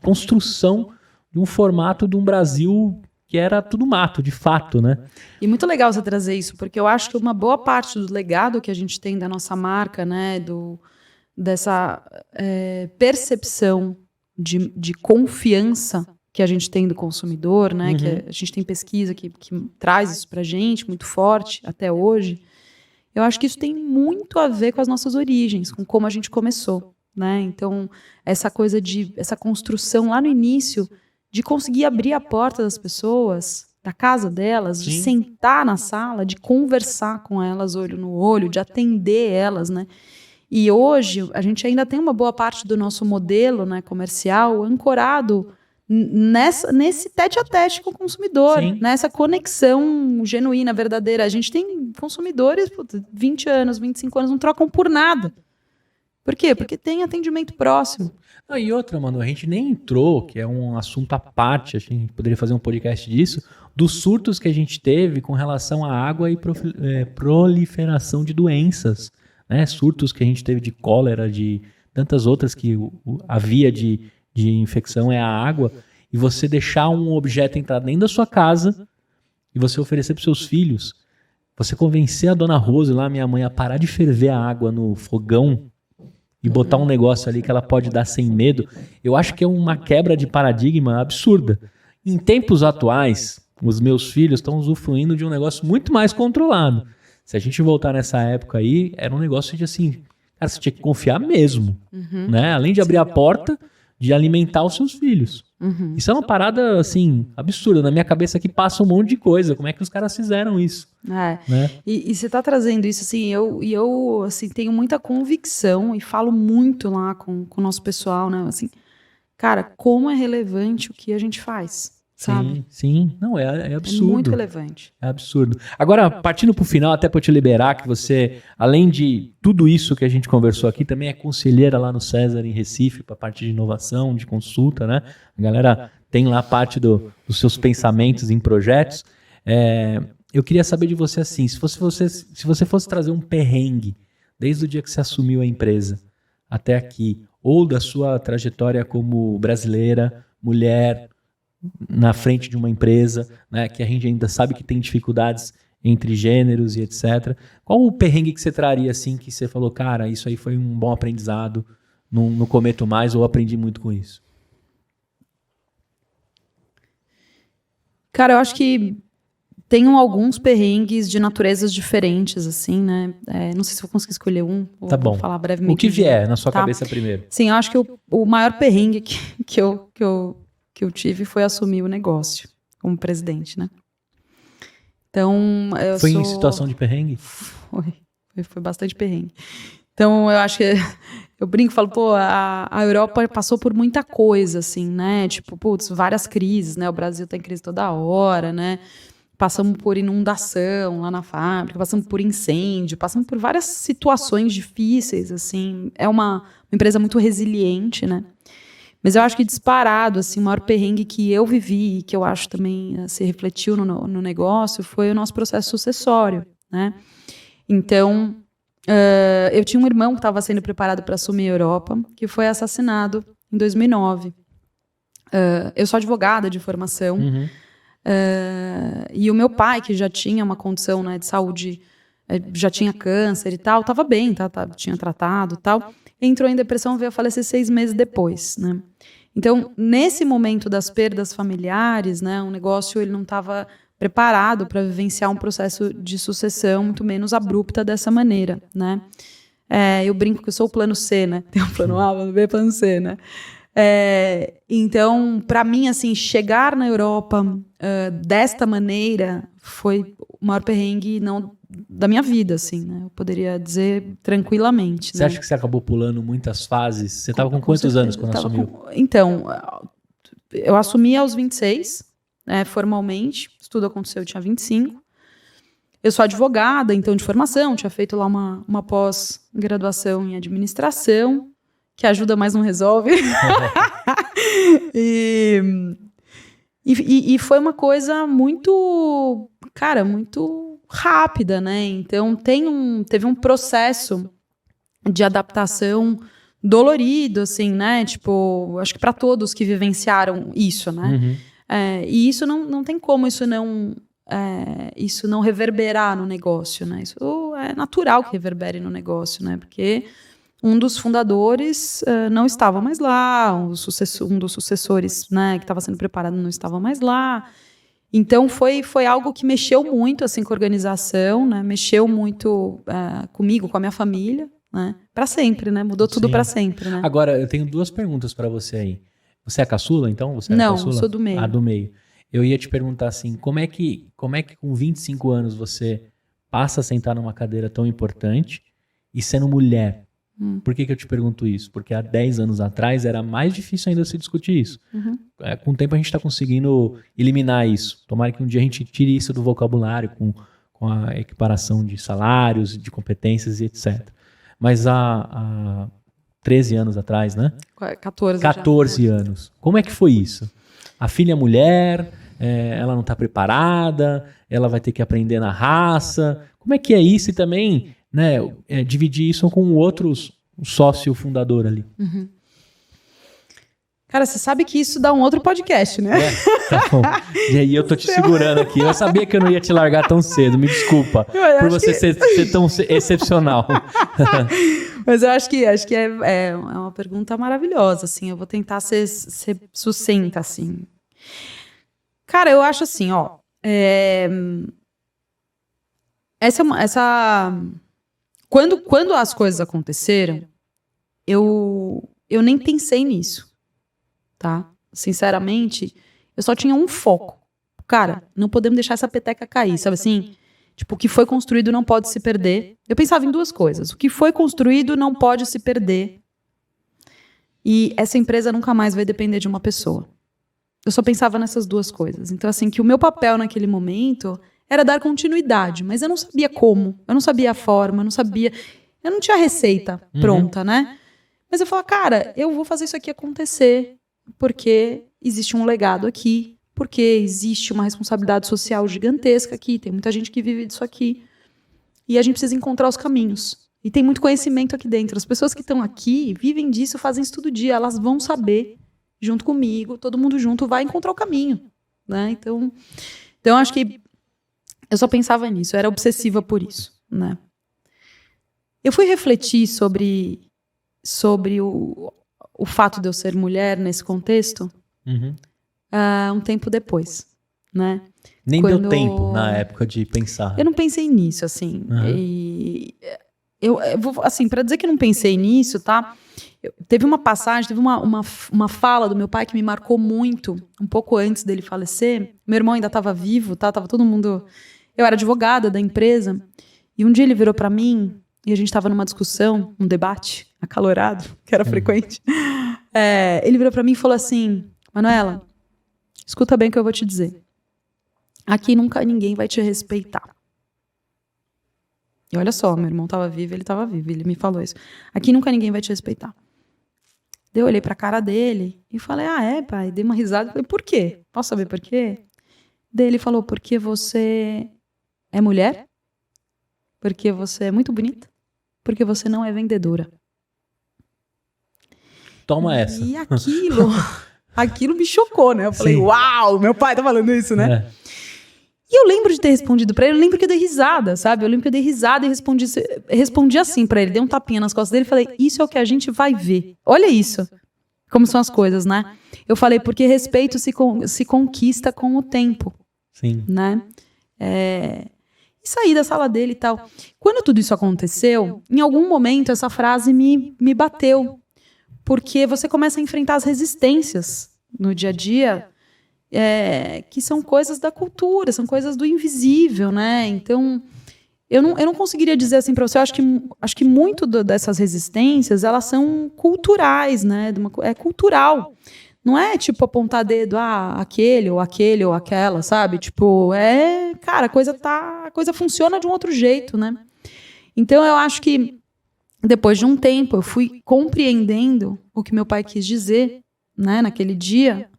construção de um formato de um Brasil que era tudo mato, de fato, né? E muito legal você trazer isso, porque eu acho que uma boa parte do legado que a gente tem da nossa marca, né, dessa percepção de confiança que a gente tem do consumidor, né? Que a gente tem pesquisa que traz isso pra gente, muito forte, até hoje. Eu acho que isso tem muito a ver com as nossas origens, com como a gente começou, né? Então, essa construção lá no início de conseguir abrir a porta das pessoas, da casa delas, de sentar na sala, de conversar com elas olho no olho, de atender elas, né? E hoje, a gente ainda tem uma boa parte do nosso modelo, né, comercial ancorado nesse tete-a-tete com o consumidor, nessa conexão genuína, verdadeira. A gente tem consumidores, 20 anos, 25 anos, não trocam por nada. Por quê? Porque tem atendimento próximo. E outra, mano, a gente nem entrou, que é um assunto à parte, a gente poderia fazer um podcast disso, dos surtos que a gente teve com relação à água e proliferação de doenças, né? Surtos que a gente teve de cólera, de tantas outras que a via de infecção é a água, e você deixar um objeto entrar dentro da sua casa e você oferecer para os seus filhos, você convencer a dona Rose lá, minha mãe, a parar de ferver a água no fogão e botar um negócio ali que ela pode dar sem medo, eu acho que é uma quebra de paradigma absurda. Em tempos atuais, os meus filhos estão usufruindo de um negócio muito mais controlado. Se a gente voltar nessa época aí, era um negócio de assim, cara, você tinha que confiar mesmo, né? Além de abrir a porta, de alimentar os seus filhos. Isso é uma parada, assim, absurda. Na minha cabeça aqui passa um monte de coisa. Como é que os caras fizeram isso? Né? E você tá trazendo isso, assim, eu assim, tenho muita convicção e falo muito lá com o nosso pessoal, né? Assim, cara, como é relevante o que a gente faz, sabe? Sim. Não, é absurdo. É muito relevante. É absurdo. Agora, partindo pro final, até pra eu te liberar, que você, além de tudo isso que a gente conversou aqui, também é conselheira lá no César, em Recife, pra parte de inovação, de consulta, né? A galera tem lá parte dos seus pensamentos em projetos. Eu queria saber de você assim, se você fosse trazer um perrengue, desde o dia que você assumiu a empresa até aqui, ou da sua trajetória como brasileira, mulher, na frente de uma empresa, né, que a gente ainda sabe que tem dificuldades entre gêneros e etc. Qual o perrengue que você traria assim, que você falou, cara, isso aí foi um bom aprendizado, não cometo mais ou aprendi muito com isso? Cara, eu acho que tenho alguns perrengues de naturezas diferentes, assim, né? Não sei se vou conseguir escolher um. Tá bom. Vou falar brevemente. O que vier na sua cabeça primeiro. Sim, eu acho que o maior perrengue que eu tive foi assumir o negócio como presidente, né? Então, Foi em situação de perrengue? Foi bastante perrengue. Então, eu acho que eu brinco e falo, pô, a Europa passou por muita coisa, assim, né? Tipo, putz, várias crises, né? O Brasil tá em crise toda hora, né? Passamos por inundação lá na fábrica, passamos por incêndio, passamos por várias situações difíceis, assim. É uma empresa muito resiliente, né? Mas eu acho que disparado, assim, o maior perrengue que eu vivi e que eu acho também se refletiu no negócio foi o nosso processo sucessório, né? Então, eu tinha um irmão que estava sendo preparado para assumir a Europa, que foi assassinado em 2009. Eu sou advogada de formação. E o meu pai, que já tinha uma condição, né, de saúde, já tinha câncer e tal, estava bem, tinha tratado e tal, entrou em depressão, veio a falecer 6 meses depois, né? Então, nesse momento das perdas familiares, né, o negócio ele não estava preparado para vivenciar um processo de sucessão muito menos abrupta dessa maneira, né? Eu brinco que eu sou o plano C, né? Tem o plano A, plano B, plano C, né? Então, para mim, assim, chegar na Europa desta maneira foi o maior perrengue da minha vida, assim, né? Eu poderia dizer tranquilamente. Você acha que você acabou pulando muitas fases? Você estava com quantos anos quando assumiu? Então, eu assumi aos 26, formalmente. Tudo aconteceu, eu tinha 25. Eu sou advogada, então, de formação. Tinha feito lá uma pós-graduação em administração, que ajuda, mas não resolve. E foi uma coisa muito, cara, muito rápida, né? Então, teve um processo de adaptação dolorido, assim, né? Tipo, acho que para todos que vivenciaram isso, né? E isso não tem como isso não reverberar no negócio, né? Isso é natural que reverbere no negócio, né? Porque um dos fundadores não estava mais lá, um dos sucessores, né, que estava sendo preparado não estava mais lá. Então foi algo que mexeu muito assim, com a organização, né? Mexeu muito comigo, com a minha família, né? Para sempre, né? Mudou tudo para sempre, né? Agora, eu tenho 2 perguntas para você aí. Você é caçula, então? Você não, caçula? Sou do meio. Do meio. Eu ia te perguntar assim, como é que com 25 anos você passa a sentar numa cadeira tão importante e sendo mulher? Por que eu te pergunto isso? Porque há 10 anos atrás era mais difícil ainda se discutir isso. Com o tempo a gente está conseguindo eliminar isso. Tomara que um dia a gente tire isso do vocabulário com a equiparação de salários, de competências e etc. Mas há 13 anos atrás, né? 14 anos. Como é que foi isso? A filha é mulher, ela não está preparada, ela vai ter que aprender na raça. Como é que é isso? E também, né, dividir isso com outros sócio fundador ali. Cara, você sabe que isso dá um outro podcast, né? Tá bom. E aí eu tô te segurando aqui. Eu sabia que eu não ia te largar tão cedo. Me desculpa por você ser tão excepcional. Mas eu acho que é uma pergunta maravilhosa, assim. Eu vou tentar ser sucinta, assim. Cara, eu acho assim, ó. Quando as coisas aconteceram, eu nem pensei nisso, tá? Sinceramente, eu só tinha um foco. Cara, não podemos deixar essa peteca cair, sabe assim? Tipo, o que foi construído não pode se perder. Eu pensava em duas coisas. O que foi construído não pode se perder. E essa empresa nunca mais vai depender de uma pessoa. Eu só pensava nessas duas coisas. Então, assim, que o meu papel naquele momento era dar continuidade, mas eu não sabia como, eu não sabia a forma, eu não tinha receita pronta, né? Mas eu falava, cara, eu vou fazer isso aqui acontecer, porque existe um legado aqui, porque existe uma responsabilidade social gigantesca aqui, tem muita gente que vive disso aqui, e a gente precisa encontrar os caminhos. E tem muito conhecimento aqui dentro. As pessoas que estão aqui vivem disso, fazem isso todo dia, elas vão saber, junto comigo, todo mundo junto vai encontrar o caminho, né? Então acho que eu só pensava nisso, eu era obsessiva por isso, né? Eu fui refletir sobre o fato de eu ser mulher nesse contexto um tempo depois, né? Nem deu tempo na época de pensar. Eu não pensei nisso, assim. E eu vou, assim, para dizer que eu não pensei nisso, tá? Teve uma passagem, teve uma fala do meu pai que me marcou muito, um pouco antes dele falecer. Meu irmão ainda estava vivo, tá? Tava todo mundo... Eu era advogada da empresa, e um dia ele virou para mim, e a gente estava numa discussão, um debate acalorado, que era frequente. Ele virou para mim e falou assim, Manuela, escuta bem o que eu vou te dizer. Aqui nunca ninguém vai te respeitar. E olha só, meu irmão estava vivo, ele me falou isso. Aqui nunca ninguém vai te respeitar. Daí eu olhei pra cara dele e falei, pai? Dei uma risada e falei, por quê? Posso saber por quê? Daí ele falou, porque você é mulher, porque você é muito bonita, porque você não é vendedora. Toma essa. E aquilo me chocou, né? Eu falei, uau, meu pai tá falando isso, né? E eu lembro de ter respondido pra ele, eu lembro que eu dei risada, sabe? Eu lembro que eu dei risada e respondi assim pra ele, dei um tapinha nas costas dele e falei, isso é o que a gente vai ver. Olha isso, como são as coisas, né? Eu falei, porque respeito se conquista com o tempo. Sim. Né? E saí da sala dele e tal. Quando tudo isso aconteceu, em algum momento essa frase me bateu. Porque você começa a enfrentar as resistências no dia a dia, que são coisas da cultura, são coisas do invisível, né? Então, eu não conseguiria dizer assim para você, eu acho que muito dessas resistências, elas são culturais, né? É cultural. Não é tipo apontar dedo, aquele ou aquela, sabe? Tipo, cara, a coisa funciona de um outro jeito, né? Então eu acho que depois de um tempo eu fui compreendendo o que meu pai quis dizer, né, naquele dia,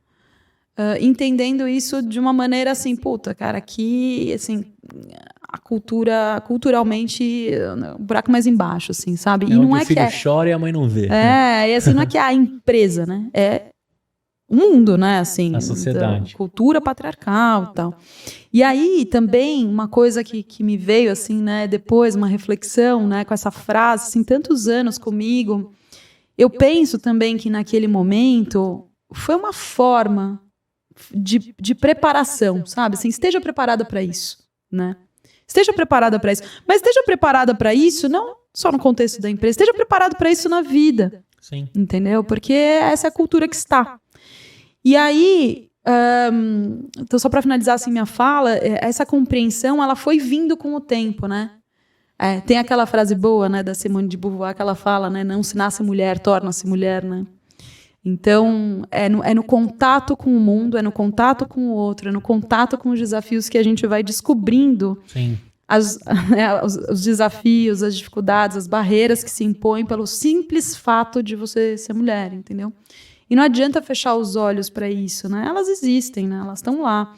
entendendo isso de uma maneira assim, puta, cara, aqui, assim, a cultura, culturalmente, um buraco mais embaixo, assim, sabe? E não é que o filho chora e a mãe não vê. E assim, não é que a empresa, né? É o mundo, né, assim, a sociedade, então, cultura patriarcal e tal. E aí também uma coisa que me veio assim, né, depois uma reflexão, né, com essa frase, assim, tantos anos comigo, eu penso também que naquele momento foi uma forma de preparação, sabe? Assim, esteja preparada para isso, né? Esteja preparada para isso, mas esteja preparada para isso não só no contexto da empresa, esteja preparado para isso na vida. Sim. Entendeu? Porque essa é a cultura que está. E aí, então só para finalizar assim minha fala, essa compreensão ela foi vindo com o tempo, né? Tem aquela frase boa, né, da Simone de Beauvoir que ela fala, né, não se nasce mulher, torna-se mulher, né? Então é no contato com o mundo, é no contato com o outro, é no contato com os desafios que a gente vai descobrindo os desafios, as dificuldades, as barreiras que se impõem pelo simples fato de você ser mulher, entendeu? E não adianta fechar os olhos para isso, né? Elas existem, né? Elas estão lá.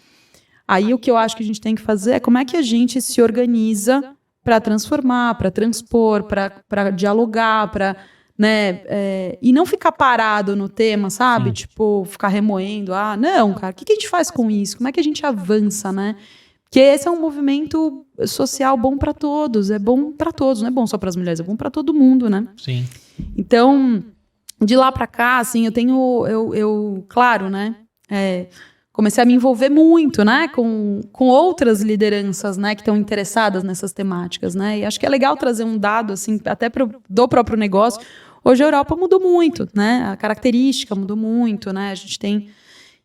Aí o que eu acho que a gente tem que fazer é como é que a gente se organiza para transformar, para transpor, para dialogar, para, né? E não ficar parado no tema, sabe? Sim. Tipo, ficar remoendo. Não, cara, o que a gente faz com isso? Como é que a gente avança, né? Porque esse é um movimento social bom para todos, é bom para todos, não é bom só para as mulheres, é bom para todo mundo, né? Sim. Então, de lá para cá, assim, eu tenho, claro, né? comecei a me envolver muito, né, com outras lideranças, né, que estão interessadas nessas temáticas, né, e acho que é legal trazer um dado, assim, até do próprio negócio. Hoje a Europa mudou muito, né, a característica mudou muito, né,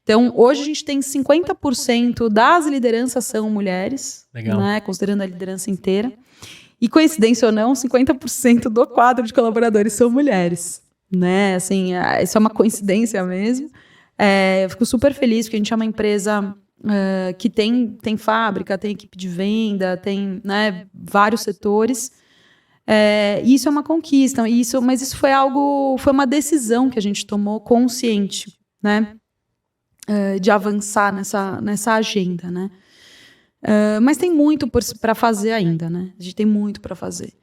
então, hoje a gente tem 50% das lideranças são mulheres, né, considerando a liderança inteira, e coincidência ou não, 50% do quadro de colaboradores são mulheres, né, assim, isso é uma coincidência mesmo. Eu fico super feliz porque a gente é uma empresa que tem fábrica, tem equipe de venda, tem, né, vários setores. E isso é uma conquista. Mas isso foi uma decisão que a gente tomou consciente, né, de avançar nessa agenda, né. Mas tem muito para fazer ainda, né? A gente tem muito para fazer.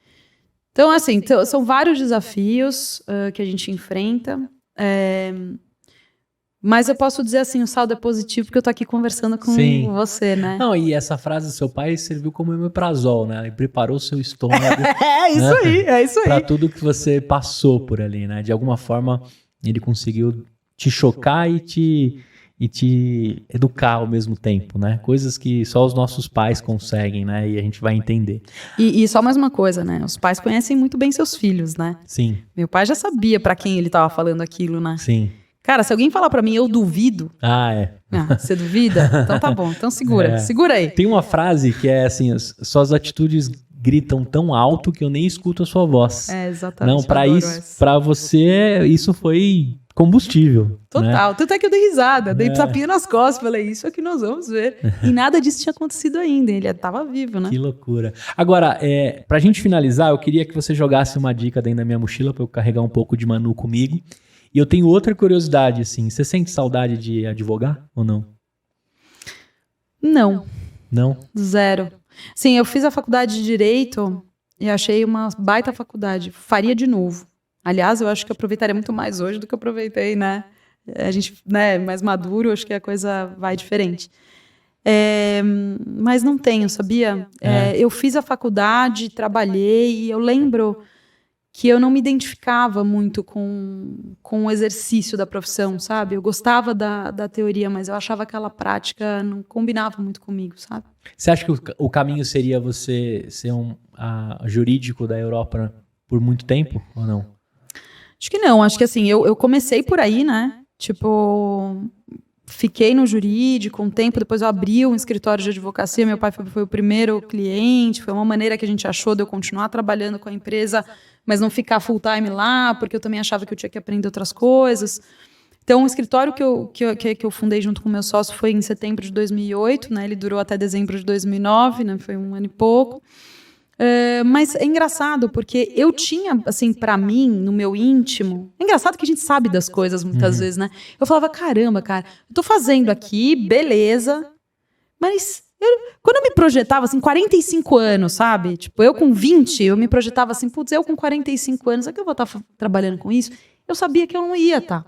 Então, assim, são vários desafios que a gente enfrenta. Mas eu posso dizer assim, o saldo é positivo porque eu tô aqui conversando com você, né? Não, e essa frase do seu pai serviu como omeprazol, né? Ele preparou o seu estômago. É isso aí. Pra tudo que você passou por ali, né? De alguma forma, ele conseguiu te chocar e te educar ao mesmo tempo, né? Coisas que só os nossos pais conseguem, né? E a gente vai entender. E só mais uma coisa, né? Os pais conhecem muito bem seus filhos, né? Sim. Meu pai já sabia pra quem ele tava falando aquilo, né? Sim. Cara, se alguém falar pra mim, eu duvido. Você duvida? Então tá bom, então segura aí. Tem uma frase que é assim, suas atitudes gritam tão alto que eu nem escuto a sua voz. Exatamente. Não, pra você, isso foi combustível. Total, né? tanto é que eu dei risada, dei tapinha nas costas, falei, isso é que nós vamos ver. E nada disso tinha acontecido ainda, ele estava vivo, né? Que loucura. Agora, pra gente finalizar, eu queria que você jogasse uma dica dentro da minha mochila pra eu carregar um pouco de Manu comigo. E eu tenho outra curiosidade, assim, você sente saudade de advogar ou não? Não. Não? Zero. Sim, eu fiz a faculdade de Direito e achei uma baita faculdade. Faria de novo. Aliás, eu acho que eu aproveitaria muito mais hoje do que eu aproveitei, né? A gente, né, mais maduro, acho que a coisa vai diferente. Mas não tenho, sabia? Eu fiz a faculdade, trabalhei e eu lembro que eu não me identificava muito com o exercício da profissão, sabe? Eu gostava da teoria, mas eu achava aquela prática não combinava muito comigo, sabe? Você acha que o caminho seria você ser jurídico da Europa por muito tempo ou não? Acho que não, acho que assim, eu comecei por aí, né? Tipo, fiquei no jurídico um tempo, depois eu abri um escritório de advocacia, meu pai foi o primeiro cliente, foi uma maneira que a gente achou de eu continuar trabalhando com a empresa, mas não ficar full time lá, porque eu também achava que eu tinha que aprender outras coisas. Então, o escritório que eu fundei junto com o meu sócio foi em setembro de 2008, né? Ele durou até dezembro de 2009, né? Foi um ano e pouco. Mas é engraçado, porque eu tinha, assim, pra mim, no meu íntimo... É engraçado que a gente sabe das coisas muitas vezes, né? Eu falava, caramba, cara, eu tô fazendo aqui, beleza, mas... Quando eu me projetava, assim, 45 anos, sabe? Tipo, eu com 20, eu me projetava assim, putz, eu com 45 anos, é que eu vou estar trabalhando com isso? Eu sabia que eu não ia estar.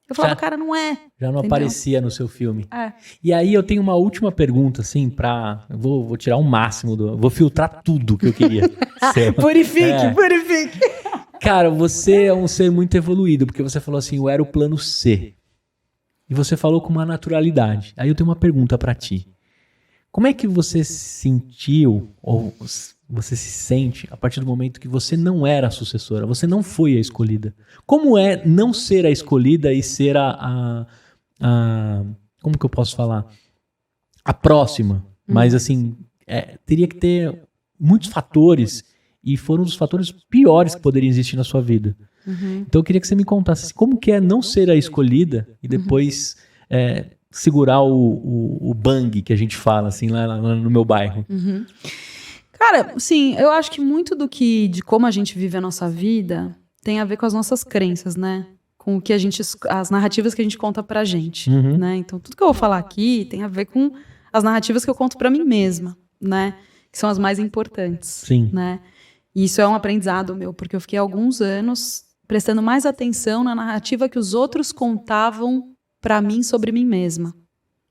Eu falava, cara, não é. Já não aparecia no seu filme. É. E aí eu tenho uma última pergunta, assim, vou tirar o máximo vou filtrar tudo que eu queria ser. Purifique. Cara, você é um ser muito evoluído, porque você falou assim, eu era o plano C. E você falou com uma naturalidade. Aí eu tenho uma pergunta pra ti. Como é que você se sentiu, ou você se sente, a partir do momento que você não era a sucessora, você não foi a escolhida? Como é não ser a escolhida e ser como que eu posso falar? A próxima. Mas assim, teria que ter muitos fatores, e foram um dos fatores piores que poderiam existir na sua vida. Então eu queria que você me contasse como que é não ser a escolhida e depois... segurar o bang que a gente fala, assim, lá no meu bairro. Cara, sim, eu acho que muito de como a gente vive a nossa vida tem a ver com as nossas crenças, né? Com o que as narrativas que a gente conta pra gente, né? Então, tudo que eu vou falar aqui tem a ver com as narrativas que eu conto pra mim mesma, né? Que são as mais importantes, Sim. Né? E isso é um aprendizado meu, porque eu fiquei alguns anos prestando mais atenção na narrativa que os outros contavam para mim sobre mim mesma,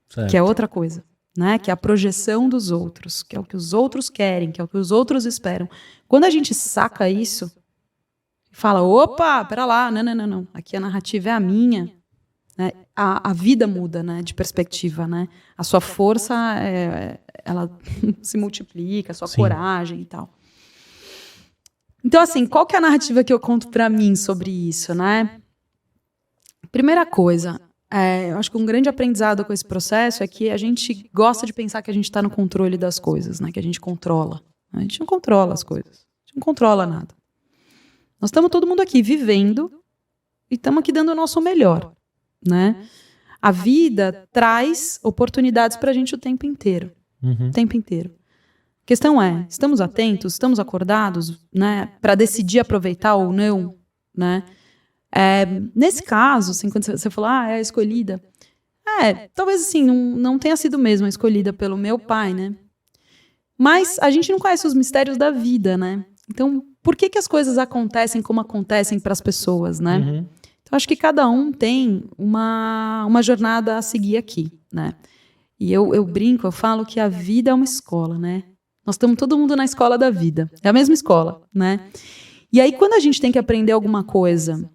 certo. Que é outra coisa, né? Que é a projeção dos outros, que é o que os outros querem, que é o que os outros esperam. Quando a gente saca isso, fala, opa, pera lá, não, aqui a narrativa é a minha, né? A vida muda, né, de perspectiva, né? A sua força, ela se multiplica, a sua coragem e tal. Então, assim, qual que é a narrativa que eu conto para mim sobre isso, né? Primeira coisa, eu acho que um grande aprendizado com esse processo é que a gente gosta de pensar que a gente está no controle das coisas, né? Que a gente controla. A gente não controla as coisas. A gente não controla nada. Nós estamos todo mundo aqui vivendo e estamos aqui dando o nosso melhor, né? A vida traz oportunidades para a gente o tempo inteiro. O tempo inteiro. A questão é, estamos atentos, estamos acordados, né? Para decidir aproveitar ou não, né? Nesse caso, assim, quando você falou, é a escolhida. Talvez assim, não tenha sido mesmo a escolhida pelo meu pai, né? Mas a gente não conhece os mistérios da vida, né? Então, por que as coisas acontecem como acontecem para as pessoas, né? Então, acho que cada um tem uma jornada a seguir aqui, né? E eu brinco, eu falo que a vida é uma escola, né? Nós estamos todo mundo na escola da vida. É a mesma escola, né? E aí, quando a gente tem que aprender alguma coisa,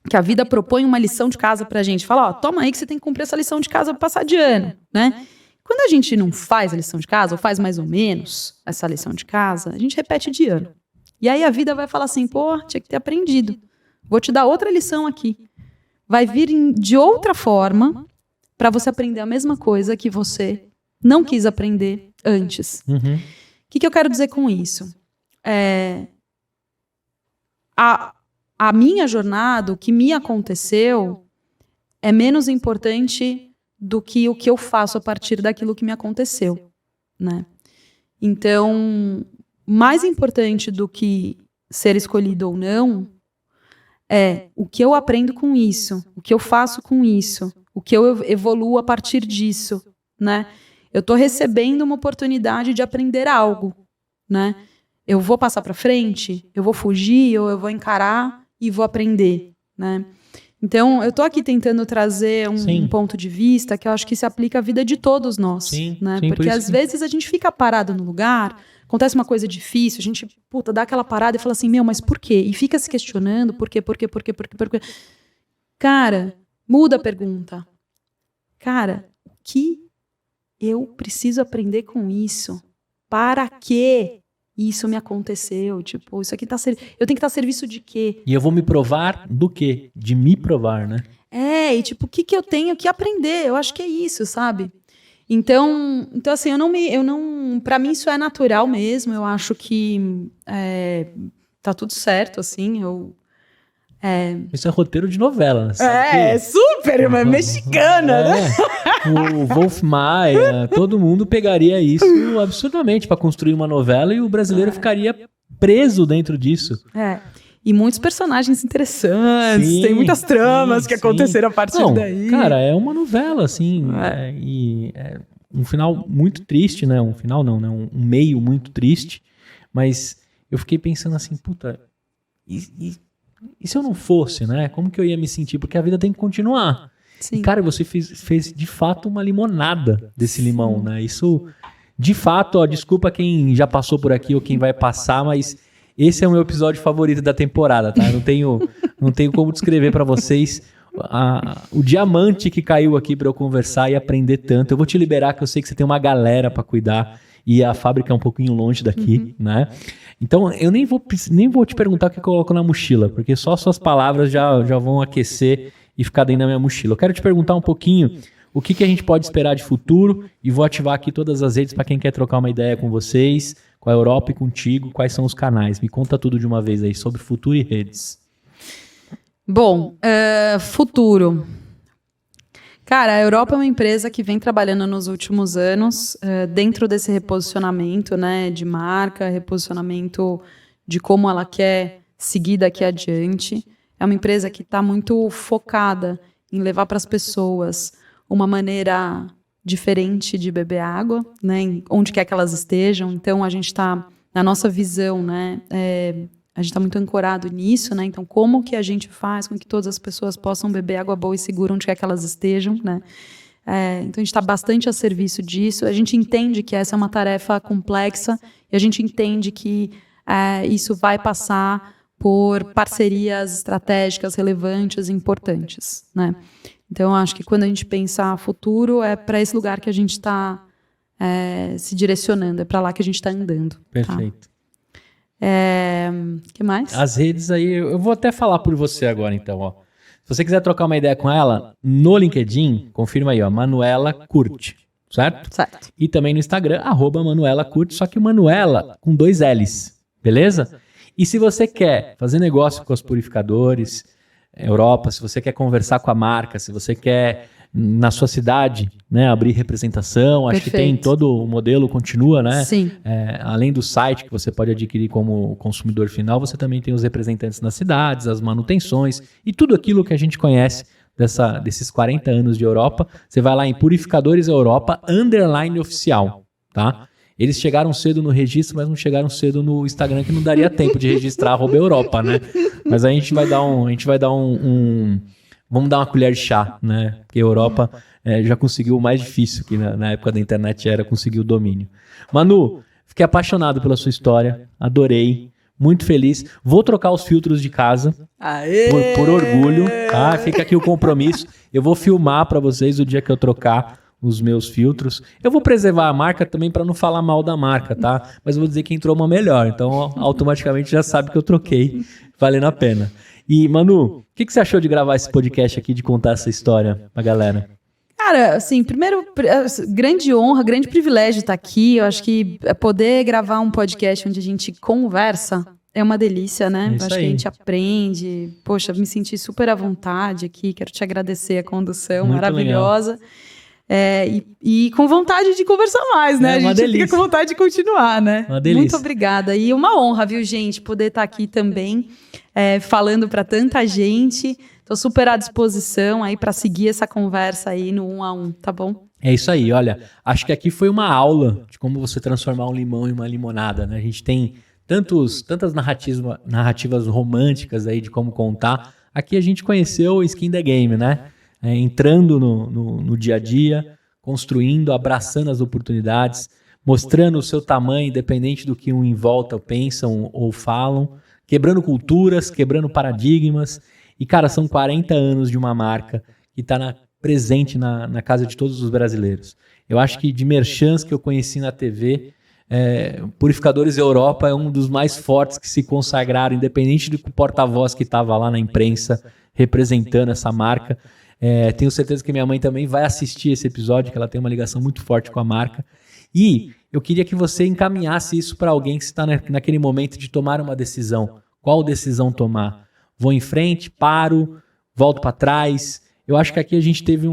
que a vida propõe uma lição de casa pra gente, fala, toma aí que você tem que cumprir essa lição de casa pra passar de ano, né? Quando a gente não faz a lição de casa, ou faz mais ou menos essa lição de casa, a gente repete de ano. E aí a vida vai falar assim, tinha que ter aprendido. Vou te dar outra lição aqui. Vai vir de outra forma para você aprender a mesma coisa que você não quis aprender antes. O que eu quero dizer com isso? A minha jornada, o que me aconteceu, é menos importante do que o que eu faço a partir daquilo que me aconteceu, né? Então, mais importante do que ser escolhido ou não é o que eu aprendo com isso, o que eu faço com isso, o que eu evoluo a partir disso, né? Eu estou recebendo uma oportunidade de aprender algo, né? Eu vou passar para frente, eu vou fugir ou eu vou encarar e vou aprender, né? Então, eu estou aqui tentando trazer um ponto de vista que eu acho que se aplica à vida de todos nós, né? Porque às vezes a gente fica parado no lugar, acontece uma coisa difícil, a gente, dá aquela parada e fala assim, mas por quê? E fica se questionando, por quê? Cara, muda a pergunta. Cara, o que eu preciso aprender com isso? Para quê? Isso me aconteceu, isso aqui eu tenho que estar a serviço de quê? E eu vou me provar do quê? De me provar, né? O que eu tenho que aprender? Eu acho que é isso, sabe? Então assim, para mim isso é natural mesmo, eu acho que tá tudo certo, assim, Isso é roteiro de novela, né? Super, mexicana, né? O Wolf Maia, todo mundo pegaria isso absurdamente para construir uma novela e o brasileiro ficaria preso dentro disso. E muitos personagens interessantes, tem muitas tramas que aconteceram a partir daí. Cara, é uma novela, assim, e é um final muito triste, né? Um final não, né? Um meio muito triste, mas eu fiquei pensando assim, e se eu não fosse, né? Como que eu ia me sentir? Porque a vida tem que continuar. Sim. E, cara, você fez de fato uma limonada desse limão, né? Isso, de fato, desculpa quem já passou por aqui ou quem vai passar, mas esse é o meu episódio favorito da temporada, tá? Eu não tenho como descrever pra vocês o diamante que caiu aqui pra eu conversar e aprender tanto. Eu vou te liberar, que eu sei que você tem uma galera pra cuidar e a fábrica é um pouquinho longe daqui, né? Então, eu nem vou te perguntar o que eu coloco na mochila, porque só suas palavras já vão aquecer e ficar dentro da minha mochila. Eu quero te perguntar um pouquinho o que a gente pode esperar de futuro e vou ativar aqui todas as redes para quem quer trocar uma ideia com vocês, com a Europa e contigo. Quais são os canais? Me conta tudo de uma vez aí sobre futuro e redes. Bom, futuro. Cara, a Europa é uma empresa que vem trabalhando nos últimos anos dentro desse reposicionamento, né, de marca, reposicionamento de como ela quer seguir daqui adiante. É uma empresa que está muito focada em levar para as pessoas uma maneira diferente de beber água, né, onde quer que elas estejam. Então, a gente está, na nossa visão, né, a gente está muito ancorado nisso, né? Então, como que a gente faz com que todas as pessoas possam beber água boa e segura onde quer que elas estejam, né? Então, a gente está bastante a serviço disso. A gente entende que essa é uma tarefa complexa e a gente entende que isso vai passar por parcerias estratégicas relevantes e importantes, né? Então, eu acho que quando a gente pensa futuro, é para esse lugar que a gente está se direcionando, é para lá que a gente está andando. Perfeito. Que mais? As redes aí, eu vou até falar por você agora, então, ó. Se você quiser trocar uma ideia com ela, no LinkedIn, confirma aí, ó, Manuela Curte, certo? Certo. E também no Instagram, @Manuela Curte, só que Manuela com 2 L's, beleza? E se você quer fazer negócio com os purificadores, Europa, se você quer conversar com a marca, se você quer na sua cidade, né, abrir representação, acho que tem todo o modelo, continua, né? Sim. Além do site que você pode adquirir como consumidor final, você também tem os representantes nas cidades, as manutenções e tudo aquilo que a gente conhece desses 40 anos de Europa. Você vai lá em Purificadores Europa _oficial, tá? Eles chegaram cedo no registro, mas não chegaram cedo no Instagram, que não daria tempo de registrar @Europa, né? Mas a gente vai dar vamos dar uma colher de chá, né? Porque a Europa já conseguiu o mais difícil, que na época da internet era conseguir o domínio. Manu, fiquei apaixonado pela sua história, adorei, muito feliz. Vou trocar os filtros de casa, por orgulho, tá? Fica aqui o compromisso. Eu vou filmar para vocês o dia que eu trocar os meus filtros. Eu vou preservar a marca também para não falar mal da marca, tá? Mas eu vou dizer que entrou uma melhor, então automaticamente já sabe que eu troquei, valendo a pena. E, Manu, o que você achou de gravar esse podcast aqui, de contar essa história pra galera? Cara, assim, primeiro, grande honra, grande privilégio estar aqui. Eu acho que poder gravar um podcast onde a gente conversa é uma delícia, né? Acho que a gente aprende. Poxa, me senti super à vontade aqui. Quero te agradecer a condução muito maravilhosa. Legal. E com vontade de conversar mais, né? A gente fica com vontade de continuar, né? Uma delícia. Muito obrigada. E uma honra, viu, gente, poder estar aqui também, falando para tanta gente. Estou super à disposição aí para seguir essa conversa aí no 1 a 1, tá bom? É isso aí, olha, acho que aqui foi uma aula de como você transformar um limão em uma limonada, né? A gente tem tantas narrativas românticas aí de como contar. Aqui a gente conheceu o Skin the Game, né? Entrando no dia a dia, construindo, abraçando as oportunidades, mostrando o seu tamanho, independente do que um em volta pensam ou falam, quebrando culturas, quebrando paradigmas. E, cara, são 40 anos de uma marca que está presente na casa de todos os brasileiros. Eu acho que de merchans que eu conheci na TV, Purificadores Europa é um dos mais fortes que se consagraram, independente do porta-voz que estava lá na imprensa representando essa marca. Tenho certeza que minha mãe também vai assistir esse episódio, que ela tem uma ligação muito forte com a marca. E eu queria que você encaminhasse isso para alguém que está naquele momento de tomar uma decisão. Qual decisão tomar? Vou em frente, paro, volto para trás. Eu acho que aqui a gente teve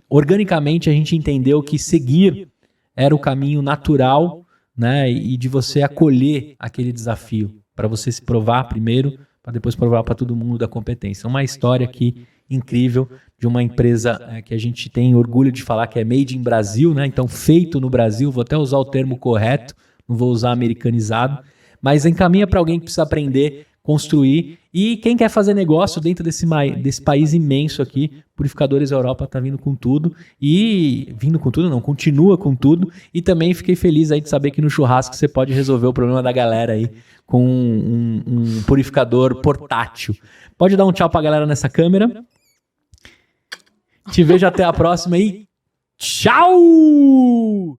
organicamente a gente entendeu que seguir era o caminho natural, né? E de você acolher aquele desafio, para você se provar primeiro, para depois provar para todo mundo da competência. Uma história aqui incrível de uma empresa que a gente tem orgulho de falar que é made in Brasil, né? Então feito no Brasil, vou até usar o termo correto, não vou usar americanizado, mas encaminha para alguém que precisa aprender, construir, e quem quer fazer negócio dentro desse país imenso aqui, Purificadores Europa tá vindo com tudo, continua com tudo, e também fiquei feliz aí de saber que no churrasco você pode resolver o problema da galera aí com um purificador portátil. Pode dar um tchau pra galera nessa câmera. Te vejo até a próxima e tchau!